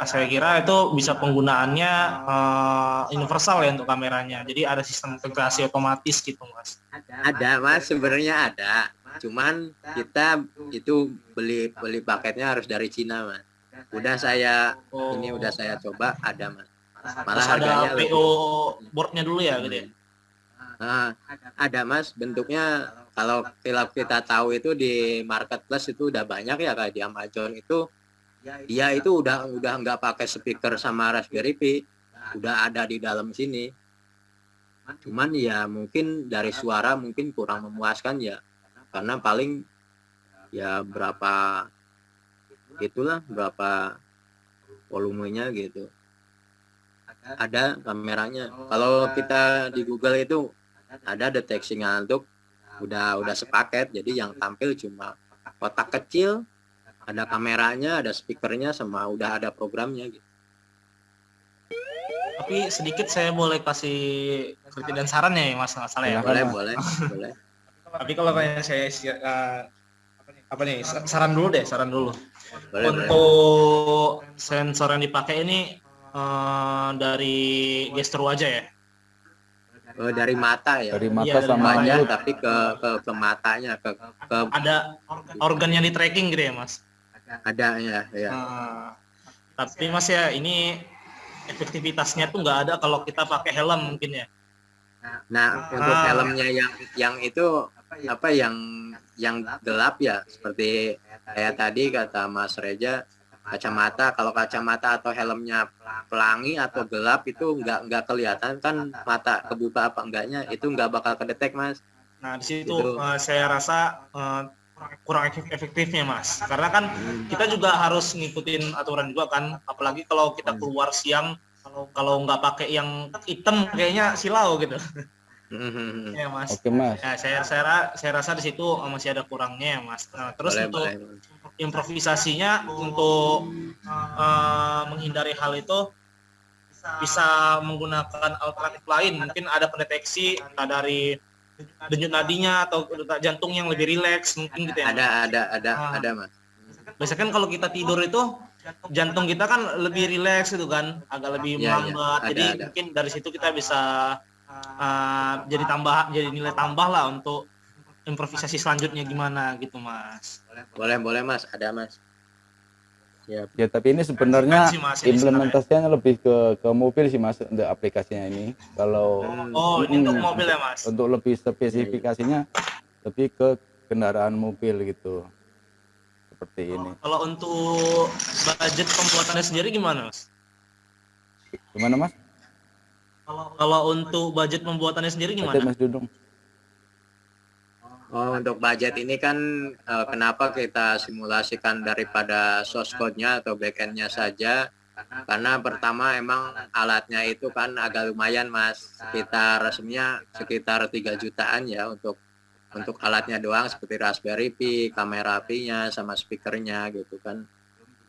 Saya kira itu bisa penggunaannya universal ya untuk kameranya. Jadi ada sistem integrasi otomatis gitu Mas. Ada Mas, sebenarnya ada. Cuman kita itu beli paketnya harus dari Cina Mas. Udah saya coba ada Mas. Malah harganya ada PO boardnya dulu ya gitu ya? Nah, ada Mas, bentuknya kalau kita tahu itu di marketplace itu udah banyak ya, kayak di Amazon itu dia itu udah nggak pakai speaker sama Raspberry Pi, udah ada di dalam sini. Cuman ya mungkin dari suara mungkin kurang memuaskan ya, karena paling ya berapa volumenya gitu. Ada kameranya. Kalau kita di Google itu ada deteksi ngantuk, udah sepaket. Jadi yang tampil cuma kotak kecil, ada kameranya, ada speakernya, sama udah ada programnya gitu. Tapi sedikit saya boleh kasih kritik dan saran ya Mas, nggak salah ya? Boleh. Tapi kalau kayak saya saran dulu. Boleh. Untuk sensor yang dipakai ini dari gesture aja ya? Dari mata ya. Dari mata sama mulut, tapi ke matanya, ke ada organ yang di tracking gitu ya Mas? Ada ya. Tapi Mas ya ini efektivitasnya tuh nggak ada kalau kita pakai helm mungkin ya. Nah, untuk helmnya yang itu yang gelap ya, seperti kayak tadi kata Mas Reja, kacamata. Kalau kacamata atau helmnya pelangi atau gelap itu nggak kelihatan kan mata kebuka apa enggaknya, itu nggak bakal kedetek Mas. Nah di situ Gitu. saya rasa kurang efektifnya Mas, karena kan kita juga harus ngikutin aturan juga kan, apalagi kalau kita keluar siang, kalau nggak pakai yang hitam kayaknya silau gitu. Ya Mas. Oke Mas. Ya, saya rasa di situ masih ada kurangnya ya Mas. Nah, terus Boleh, untuk boleh. improvisasinya, untuk menghindari hal itu bisa menggunakan alternatif lain. Mungkin ada pendeteksi entah dari denyut nadinya atau detak jantung yang lebih rileks mungkin gitu ya. Ada Mas. Biasanya kan kalau kita tidur itu jantung kita kan lebih rileks gitu kan, agak lebih Iya, melambat. ada, Jadi ada. mungkin dari situ kita bisa jadi nilai tambah lah untuk improvisasi selanjutnya gimana gitu Mas. Boleh Mas, ada Mas. Siap. Ya tapi ini sebenarnya Keren sih, Mas, ini implementasinya lebih ke mobil sih Mas untuk aplikasinya ini. Kalau ini untuk mobil ya Mas. untuk lebih spesifikasinya lebih ke kendaraan mobil gitu. Seperti ini. Kalau untuk budget pembuatannya sendiri gimana Mas? Gimana Mas? Kalau untuk budget pembuatannya sendiri Budget gimana? Mas Dudung. Oh, untuk budget ini kan kenapa kita simulasikan daripada source code-nya atau backend-nya saja? Karena pertama emang alatnya itu kan agak lumayan Mas, sekitar 3 jutaan ya untuk alatnya doang, seperti Raspberry Pi, kamera apinya sama speakernya gitu kan.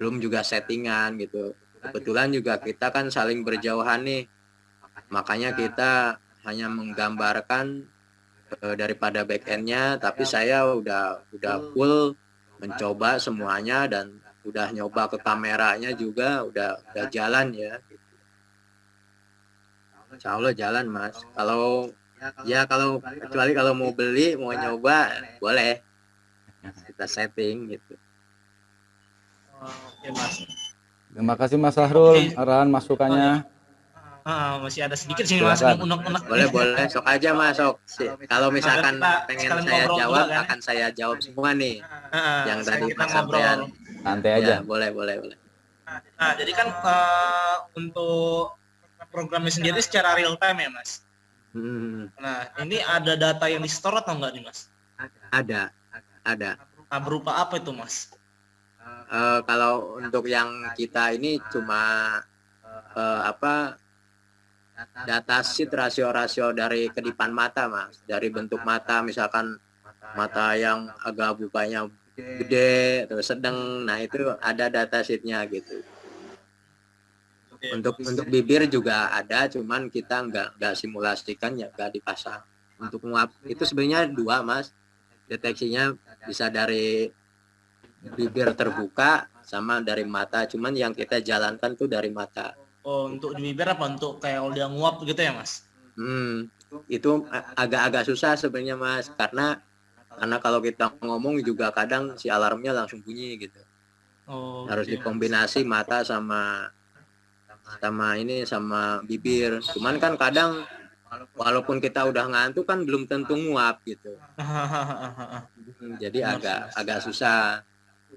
Belum juga settingan gitu. Kebetulan juga kita kan saling berjauhan nih. Makanya kita hanya menggambarkan daripada backend-nya, tapi saya udah full mencoba semuanya dan udah nyoba ke kameranya juga udah jalan ya. Insya Allah jalan Mas. Kalau kecuali kalau mau beli mau nyoba boleh kita setting gitu. Oke Mas. Terima kasih Mas Sahrul arahan masukannya. Masih ada sedikit sih Mas, Silakan. unek-unek. Boleh sok aja Mas, sok. Kalau misalkan Kita pengen sekalian saya ngobrol jawab juga, kan? akan saya jawab semua nih. Yang tadi kita Mas ngobrol. sampean. Santai aja. Ya, boleh. Nah, jadi kan untuk programnya sendiri secara real time ya Mas. Nah, ini ada data yang di-store atau enggak nih Mas? Ada. Nah, berupa apa itu Mas? Kalau untuk yang kita ini cuma datasheet rasio-rasio dari kedipan mata Mas, dari bentuk mata, misalkan mata yang agak bukanya gede terus sedang, nah itu ada datasheetnya gitu. Untuk bibir juga ada, cuman kita nggak simulasikan ya, nggak dipasang. Untuk nguap itu sebenarnya 2 Mas, deteksinya bisa dari bibir terbuka sama dari mata, cuman yang kita jalankan tuh dari mata. Oh, untuk di bibir apa? Untuk kayak udah nguap gitu ya Mas? Itu agak-agak susah sebenarnya Mas, karena kalau kita ngomong juga kadang si alarmnya langsung bunyi gitu. Oh, Harus dikombinasi mata sama bibir. Cuman kan kadang walaupun kita udah ngantuk kan belum tentu nguap gitu. Jadi agak susah.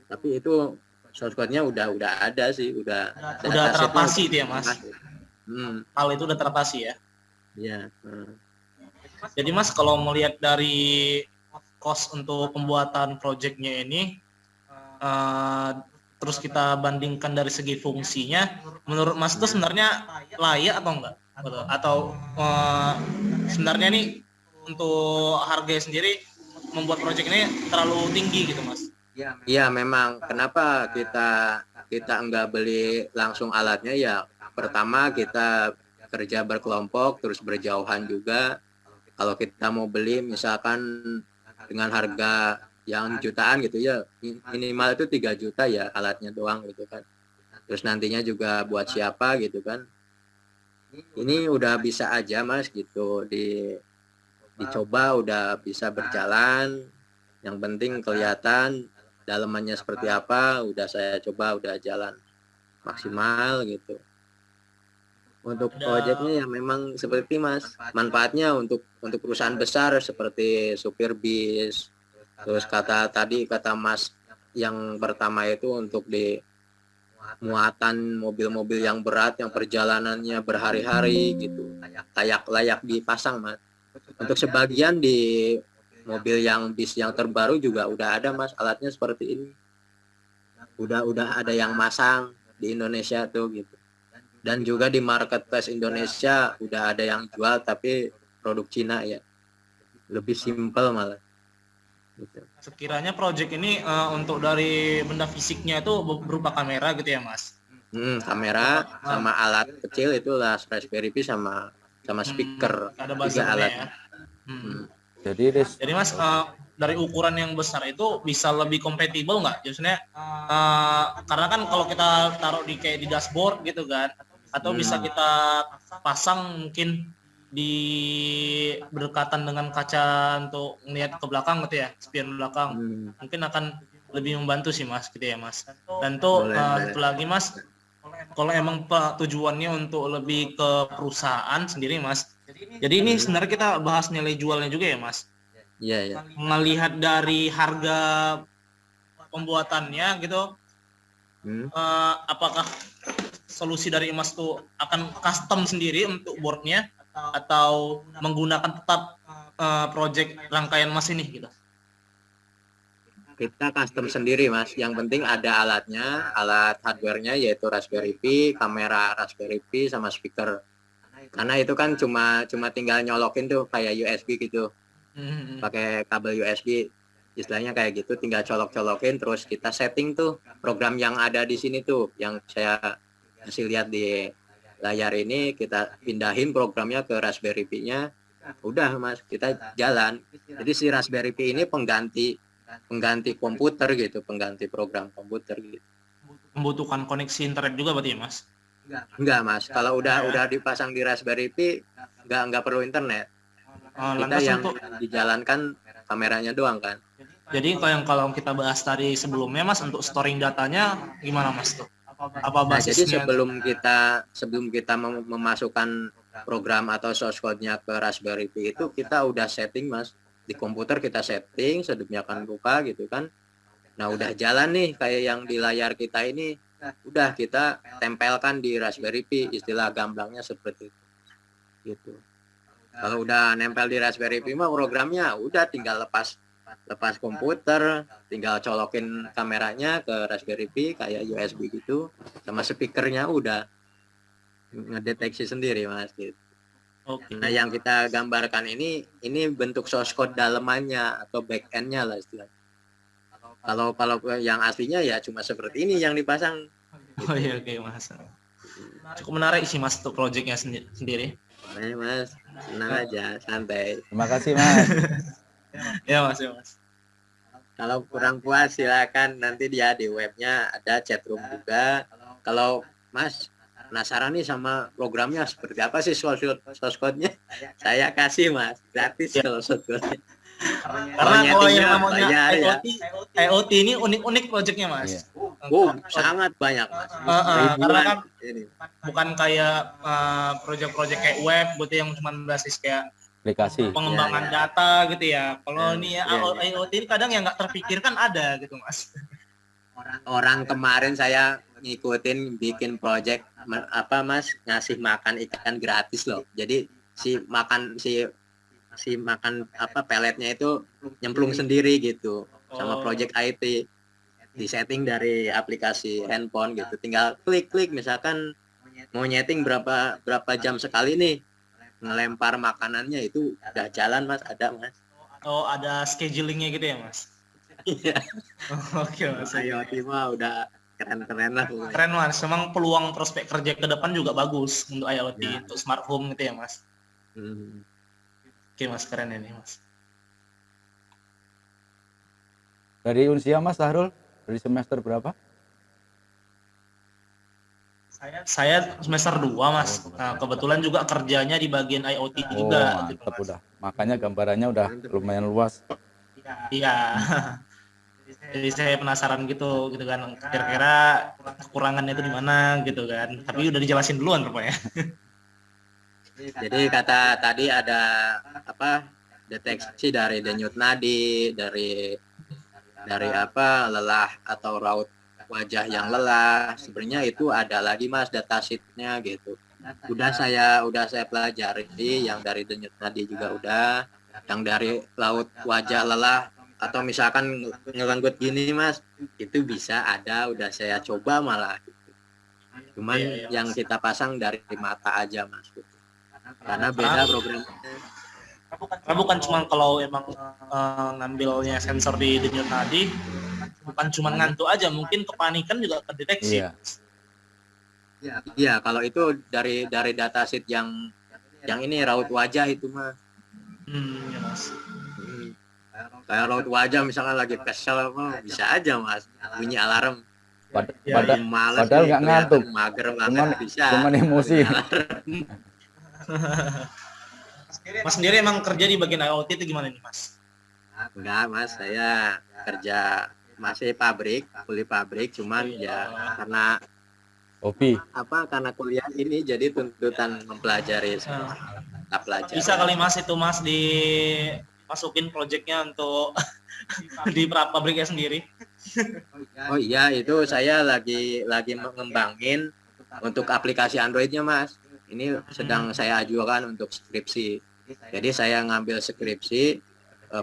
Tapi itu source code-nya udah ada sih, udah teratasi itu ya Mas. Hal itu udah teratasi ya. Iya. Jadi Mas, kalau melihat dari cost untuk pembuatan projectnya ini, terus kita bandingkan dari segi fungsinya, menurut Mas itu sebenarnya layak atau enggak? Atau sebenarnya nih untuk harga sendiri membuat project ini terlalu tinggi gitu Mas? Iya memang. Kenapa kita enggak beli langsung alatnya ya? Pertama kita kerja berkelompok, terus berjauhan juga. Kalau kita mau beli misalkan dengan harga yang jutaan gitu ya, minimal itu 3 juta ya alatnya doang gitu kan. Terus nantinya juga buat siapa gitu kan. Ini udah bisa aja Mas gitu, dicoba udah bisa berjalan. Yang penting kelihatan dalamannya seperti apa, udah saya coba, udah jalan maksimal gitu. Untuk proyeknya ya memang seperti Mas, manfaatnya untuk perusahaan besar seperti supir bis. Terus kata Mas yang pertama itu untuk di muatan mobil-mobil yang berat yang perjalanannya berhari-hari gitu, layak dipasang Mas. Untuk sebagian di mobil yang bis yang terbaru juga udah ada Mas alatnya seperti ini. Udah ada yang masang di Indonesia tuh gitu. Dan juga di marketplace Indonesia udah ada yang jual tapi produk Cina ya. Lebih simpel malah. Gitu. Sekiranya project ini untuk dari benda fisiknya itu berupa kamera gitu ya Mas? Kamera sama alat kecil itulah Raspberry Pi sama speaker. Ada Tiga buzzernya alat. ya. Jadi Mas dari ukuran yang besar itu bisa lebih kompatibel nggak? Maksudnya karena kan kalau kita taruh di kayak di dashboard gitu kan, atau bisa kita pasang mungkin di berdekatan dengan kaca untuk melihat ke belakang gitu ya, spion belakang. Mungkin akan lebih membantu sih Mas gitu ya Mas. Dan tuh itu lagi Mas, kalau emang tujuannya untuk lebih ke perusahaan sendiri Mas. Jadi ini sebenarnya kita bahas nilai jualnya juga ya Mas. Iya. Melihat dari harga pembuatannya gitu, apakah solusi dari Mas tuh akan custom sendiri untuk boardnya atau menggunakan tetap project rangkaian Mas ini gitu? Kita custom sendiri Mas. Yang penting ada alatnya, alat hardware-nya yaitu Raspberry Pi, kamera Raspberry Pi sama speaker. Karena itu kan cuma tinggal nyolokin tuh kayak USB gitu. Pakai kabel USB. Istilahnya kayak gitu, tinggal colok-colokin terus kita setting tuh program yang ada di sini tuh yang saya kasih lihat di layar ini, kita pindahin programnya ke Raspberry Pi-nya. Udah Mas, kita jalan. Jadi si Raspberry Pi ini pengganti komputer gitu, pengganti program komputer gitu. Membutuhkan koneksi internet juga berarti ya Mas? Enggak Mas, kalau udah dipasang di Raspberry Pi enggak perlu internet. Kita yang dijalankan kameranya doang kan. Jadi kalau kita bahas tadi sebelumnya Mas, untuk storing datanya gimana Mas tuh? Apa basisnya? Jadi sebelum kita memasukkan program atau source code-nya ke Raspberry Pi itu kita udah setting Mas. Di komputer kita setting sedemikian rupa gitu kan. Nah udah jalan nih kayak yang di layar kita ini, udah kita tempelkan di Raspberry Pi, istilah gamblangnya seperti itu. Gitu. Kalau udah nempel di Raspberry Pi mah programnya udah tinggal lepas komputer, tinggal colokin kameranya ke Raspberry Pi kayak USB gitu, sama speakernya udah ngedeteksi sendiri Mas gitu. Nah yang kita gambarkan ini bentuk source code dalemannya atau back end-nya lah istilahnya. Kalau yang aslinya ya cuma seperti ini yang dipasang. Oh iya, oke Mas. Cukup menarik sih Mas untuk projectnya sendiri. Mas, tenang aja, santai. Terima kasih Mas. Ya Mas. Kalau kurang puas silakan nanti dia di webnya ada chat room juga. Kalau Mas penasaran nih sama programnya seperti apa sih source code-nya, saya kasih Mas gratis source code-nya. Karena kalau yang namanya IoT ini unik-unik projectnya Mas. Sangat banyak Mas. Karena kan bukan kayak project-project kayak web gitu yang cuma basis kayak aplikasi pengembangan data gitu ya. Kalau ini IoT ini kadang yang nggak terpikirkan ada gitu Mas. Orang kemarin saya ngikutin bikin project Mas, ngasih makan ikan gratis loh. Jadi si makan peletnya itu nyemplung sendiri gitu. Sama project IT di setting dari aplikasi handphone gitu. Tinggal klik misalkan mau nyeting berapa jam sekali nih ngelempar makanannya, itu udah jalan Mas, ada Mas. Oh, ada schedulingnya gitu ya Mas? Iya. Oke Mas. IoT mah udah keren lah. Keren Mas, memang peluang prospek kerja ke depan juga bagus untuk IoT, untuk smart home gitu ya Mas. Oke Mas, keren ini Mas. Dari Unsia Mas Sahrul, dari semester berapa? Saya semester 2 Mas. Nah, kebetulan juga kerjanya di bagian IoT juga. Mantap udah. Makanya gambarannya udah lumayan luas. Iya. Jadi saya penasaran gitu kan, kira-kira kekurangannya itu di mana gitu kan. Tapi udah dijelasin duluan rupanya. Jadi kata tadi ada deteksi dari denyut nadi, dari lelah atau raut wajah yang lelah, sebenarnya itu ada lagi Mas datasheetnya gitu. Udah saya pelajari, yang dari denyut nadi juga udah, yang dari laut wajah lelah atau misalkan ngelenggut gini Mas, itu bisa ada, udah saya coba malah gitu. Cuman yang kita pasang dari mata aja Mas gitu. Karena beda programnya. Karena bukan cuma kalau emang ngambilnya sensor di denyut nadi, bukan cuma ngantuk aja, mungkin kepanikan juga terdeteksi. Iya, kalau itu dari datasheet yang ini raut wajah itu mah. Ya Mas. Kayak raut wajah misalkan lagi kesel apa bisa aja Mas bunyi alarm. Padahal nggak ngantuk, mager banget bisa. cuman emosi. Mas sendiri emang kerja di bagian IoT itu gimana nih Mas? Enggak Mas, saya kerja masih kuliah pabrik, cuman ya karena hobi. karena kuliah ini jadi tuntutan mempelajari pelajaran. Bisa kali Mas itu Mas dimasukin proyeknya untuk di pabriknya sendiri. Oh iya, itu saya lagi mengembangin untuk aplikasi Androidnya Mas. Ini sedang saya ajukan untuk skripsi. Jadi saya ngambil skripsi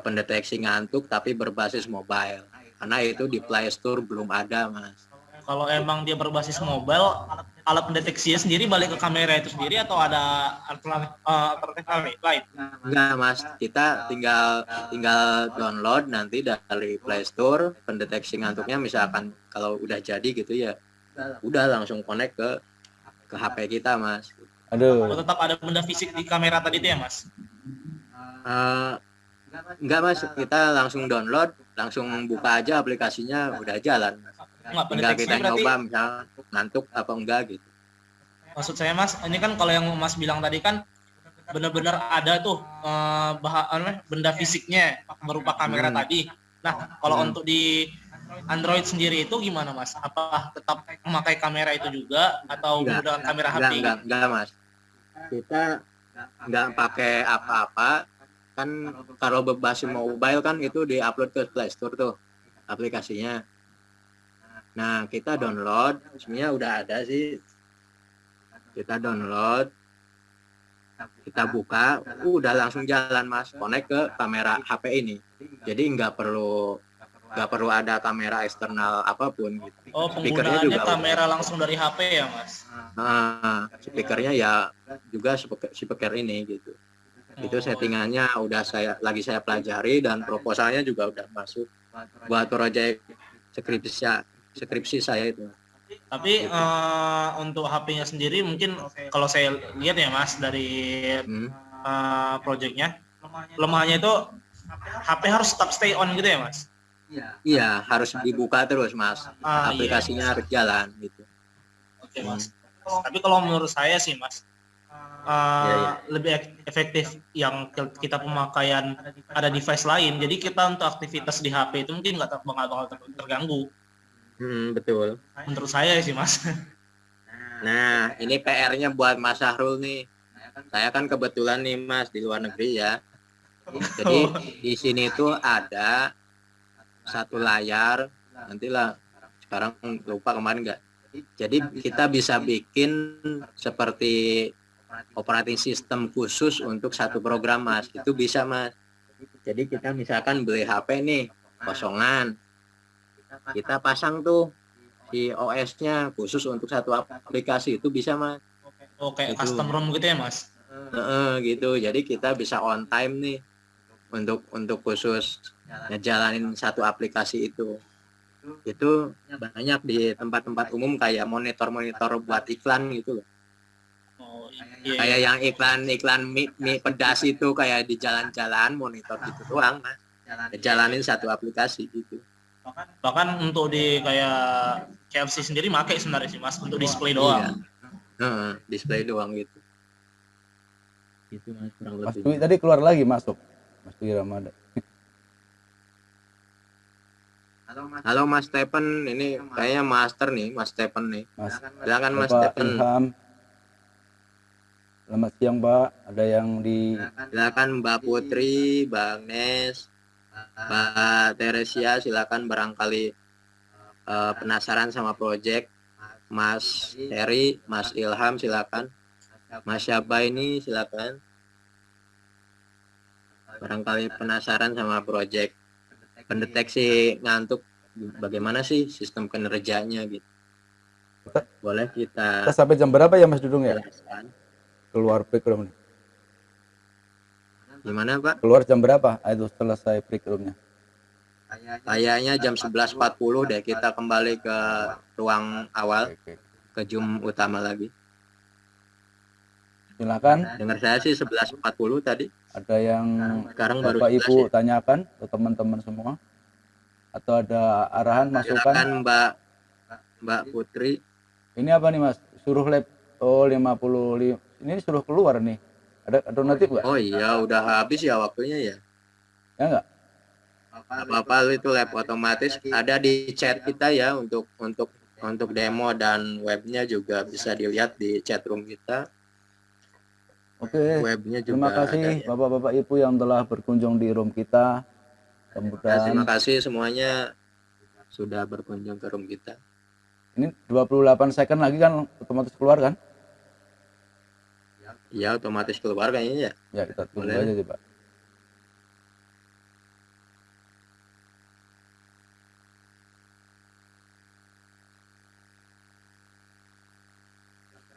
pendeteksi ngantuk tapi berbasis mobile. Karena itu di Play Store belum ada Mas. Kalau emang dia berbasis mobile, alat pendeteksinya sendiri balik ke kamera itu sendiri atau ada alternatif lain? Enggak Mas, kita tinggal download nanti dari Play Store, pendeteksi ngantuknya misalkan kalau udah jadi gitu ya, udah langsung connect ke HP kita Mas. Aduh. Oh, tetap ada benda fisik di kamera tadi itu ya Mas? Enggak Mas, kita langsung download, langsung buka aja aplikasinya, udah jalan. Tinggal kita nyoba misalnya ngantuk apa enggak gitu. Maksud saya Mas, ini kan kalau yang Mas bilang tadi kan benar-benar ada tuh benda fisiknya berupa kamera tadi. Nah, kalau untuk di Android sendiri itu gimana Mas? Apa tetap memakai kamera itu juga atau menggunakan kamera HP? Enggak Mas. Kita nggak pakai apa-apa, kan kalau berbasis mobile kan itu diupload ke Play Store tuh aplikasinya. Nah kita download, sebenarnya udah ada sih, kita download, kita buka, udah langsung jalan Mas, connect ke kamera HP ini. Jadi nggak perlu ada kamera eksternal apapun gitu. Oh, penggunaannya kamera langsung dari HP ya Mas? Nah, speakernya ya juga speaker ini gitu. Itu settingannya udah saya pelajari dan proposalnya juga udah masuk buat proyek skripsi saya itu. Tapi untuk HP-nya sendiri mungkin kalau saya lihat ya Mas dari proyeknya, lemahnya itu HP harus tetap stay on gitu ya Mas? Iya, harus dibuka terus Mas. Aplikasinya harus jalan gitu. Oke Mas. Tapi kalau menurut saya sih Mas, lebih efektif yang kita pemakaian ada device lain. Jadi kita untuk aktivitas di HP itu mungkin nggak bakal terganggu. Betul. Menurut saya sih Mas. Nah, ini PR-nya buat Mas Sahrul nih. Saya kan kebetulan nih Mas di luar negeri ya. Jadi di sini tuh ada satu layar, nantilah sekarang lupa kemarin enggak. Jadi kita bisa bikin seperti operating system khusus untuk satu program Mas. Itu bisa Mas. Jadi kita misalkan beli HP nih kosongan, kita pasang tuh si OS-nya khusus untuk satu aplikasi, itu bisa Mas. Oke, custom ROM gitu ya Mas? Gitu. Jadi kita bisa on time nih untuk khusus ngejalanin satu aplikasi itu banyak di tempat-tempat umum kayak monitor buat iklan gitu loh. Kayak yang iklan mie pedas itu kayak di jalan-jalan monitor gitu doang Mas, jalanin satu aplikasi gitu. Bahkan untuk di kayak KFC sendiri pakai sebenarnya sih Mas untuk display doang. Iya. Display doang gitu. Itu Mas kurang lebih. Mas Dwi tadi keluar lagi masuk. Mas Dwi Ramadan. Halo Mas Stephen, ini kayaknya master nih, Mas Stephen nih. Silakan Mas Bapak Stephen. Ilham. Selamat siang Mbak, ada yang di Silakan Mbak Putri, Bang Nes, Mbak Teresia, silakan barangkali penasaran sama project, Mas Heri, Mas Ilham silakan. Mas Syaba ini silakan. Barangkali penasaran sama project pendeteksi ngantuk, bagaimana sih sistem kinerjanya gitu. Boleh kita Kita sampai jam berapa ya Mas Dudung ya? jelaskan. Keluar break room nih. Gimana Pak? Keluar jam berapa? Itu selesai break roomnya. Kayaknya jam 11.40 deh, kita kembali ke ruang awal, ke Zoom utama lagi. Silakan. Dengar saya sih 11.40 tadi. Ada yang Sekarang baru Bapak 11 Ibu ya. tanyakan ke teman-teman semua? Atau ada arahan, masukan? Silakan Mbak Putri. Ini apa nih Mas? Suruh lab 55. Ini suruh keluar nih. Ada alternatif nggak? Oh iya, udah habis ya waktunya ya. Ya nggak? Apa-apa itu lab otomatis ada di chat kita ya, untuk demo dan webnya juga bisa dilihat di chat room kita. Oke. Webnya juga Terima ada kasih ya. Bapak-bapak Ibu yang telah berkunjung di room kita. Terima Kemudian kasih semuanya sudah berkunjung ke room kita. ini 28 second lagi kan otomatis keluar kan? Ya otomatis keluar kayaknya ya. Ya kita tunggu Boleh. aja sih Pak.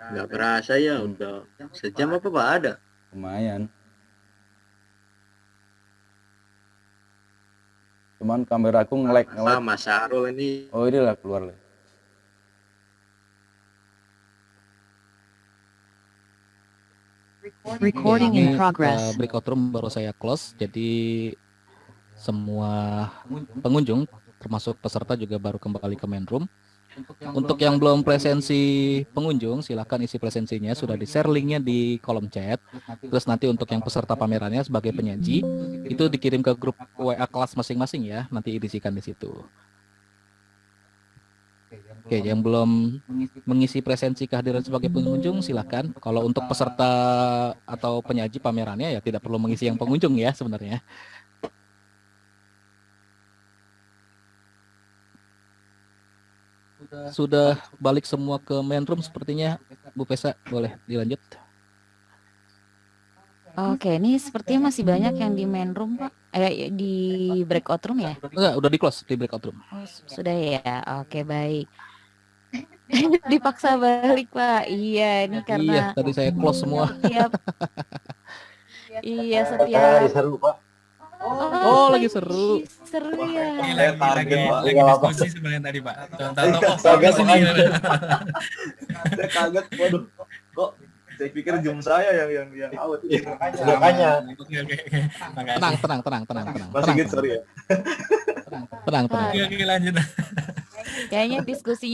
Nggak kerasa ya, udah sejam apa Pak ada? Lumayan. Cuman kameraku nge-lag. Wah, Mas Sarul ini Oh ini lah keluar lah. Recording in Ini progress. breakout room baru saya close, jadi semua pengunjung termasuk peserta juga baru kembali ke main room. Untuk yang belum presensi pengunjung, silahkan isi presensinya, sudah di-share linknya di kolom chat. Terus nanti untuk yang peserta pamerannya sebagai penyaji, itu dikirim ke grup WA kelas masing-masing ya, nanti diisikan di situ. Oke, yang belum mengisi presensi kehadiran sebagai pengunjung, silahkan. Kalau untuk peserta atau penyaji pamerannya ya tidak perlu mengisi yang pengunjung ya sebenarnya. Sudah balik semua ke main room sepertinya. Bu Pesa, boleh dilanjut. Oke, ini sepertinya masih banyak yang di main room, Pak. Di breakout room ya? Enggak, udah di close di breakout room. Oh, sudah ya. Oke, baik. Dipaksa balik, Pak. Iya, ini Iya, karena tadi saya close semua. setiap iya setiap seru Pak. Oh, lagi seru. seru ya. Lagi diskusi sebenarnya tadi Pak. Contoh Kaget, sini. Saya kaget, waduh, kok saya pikir Zoom saya yang out. Makanya. Oke. Tenang. Masih gitu seru ya. Tenang. Pak, Oke, lanjut. kayaknya diskusinya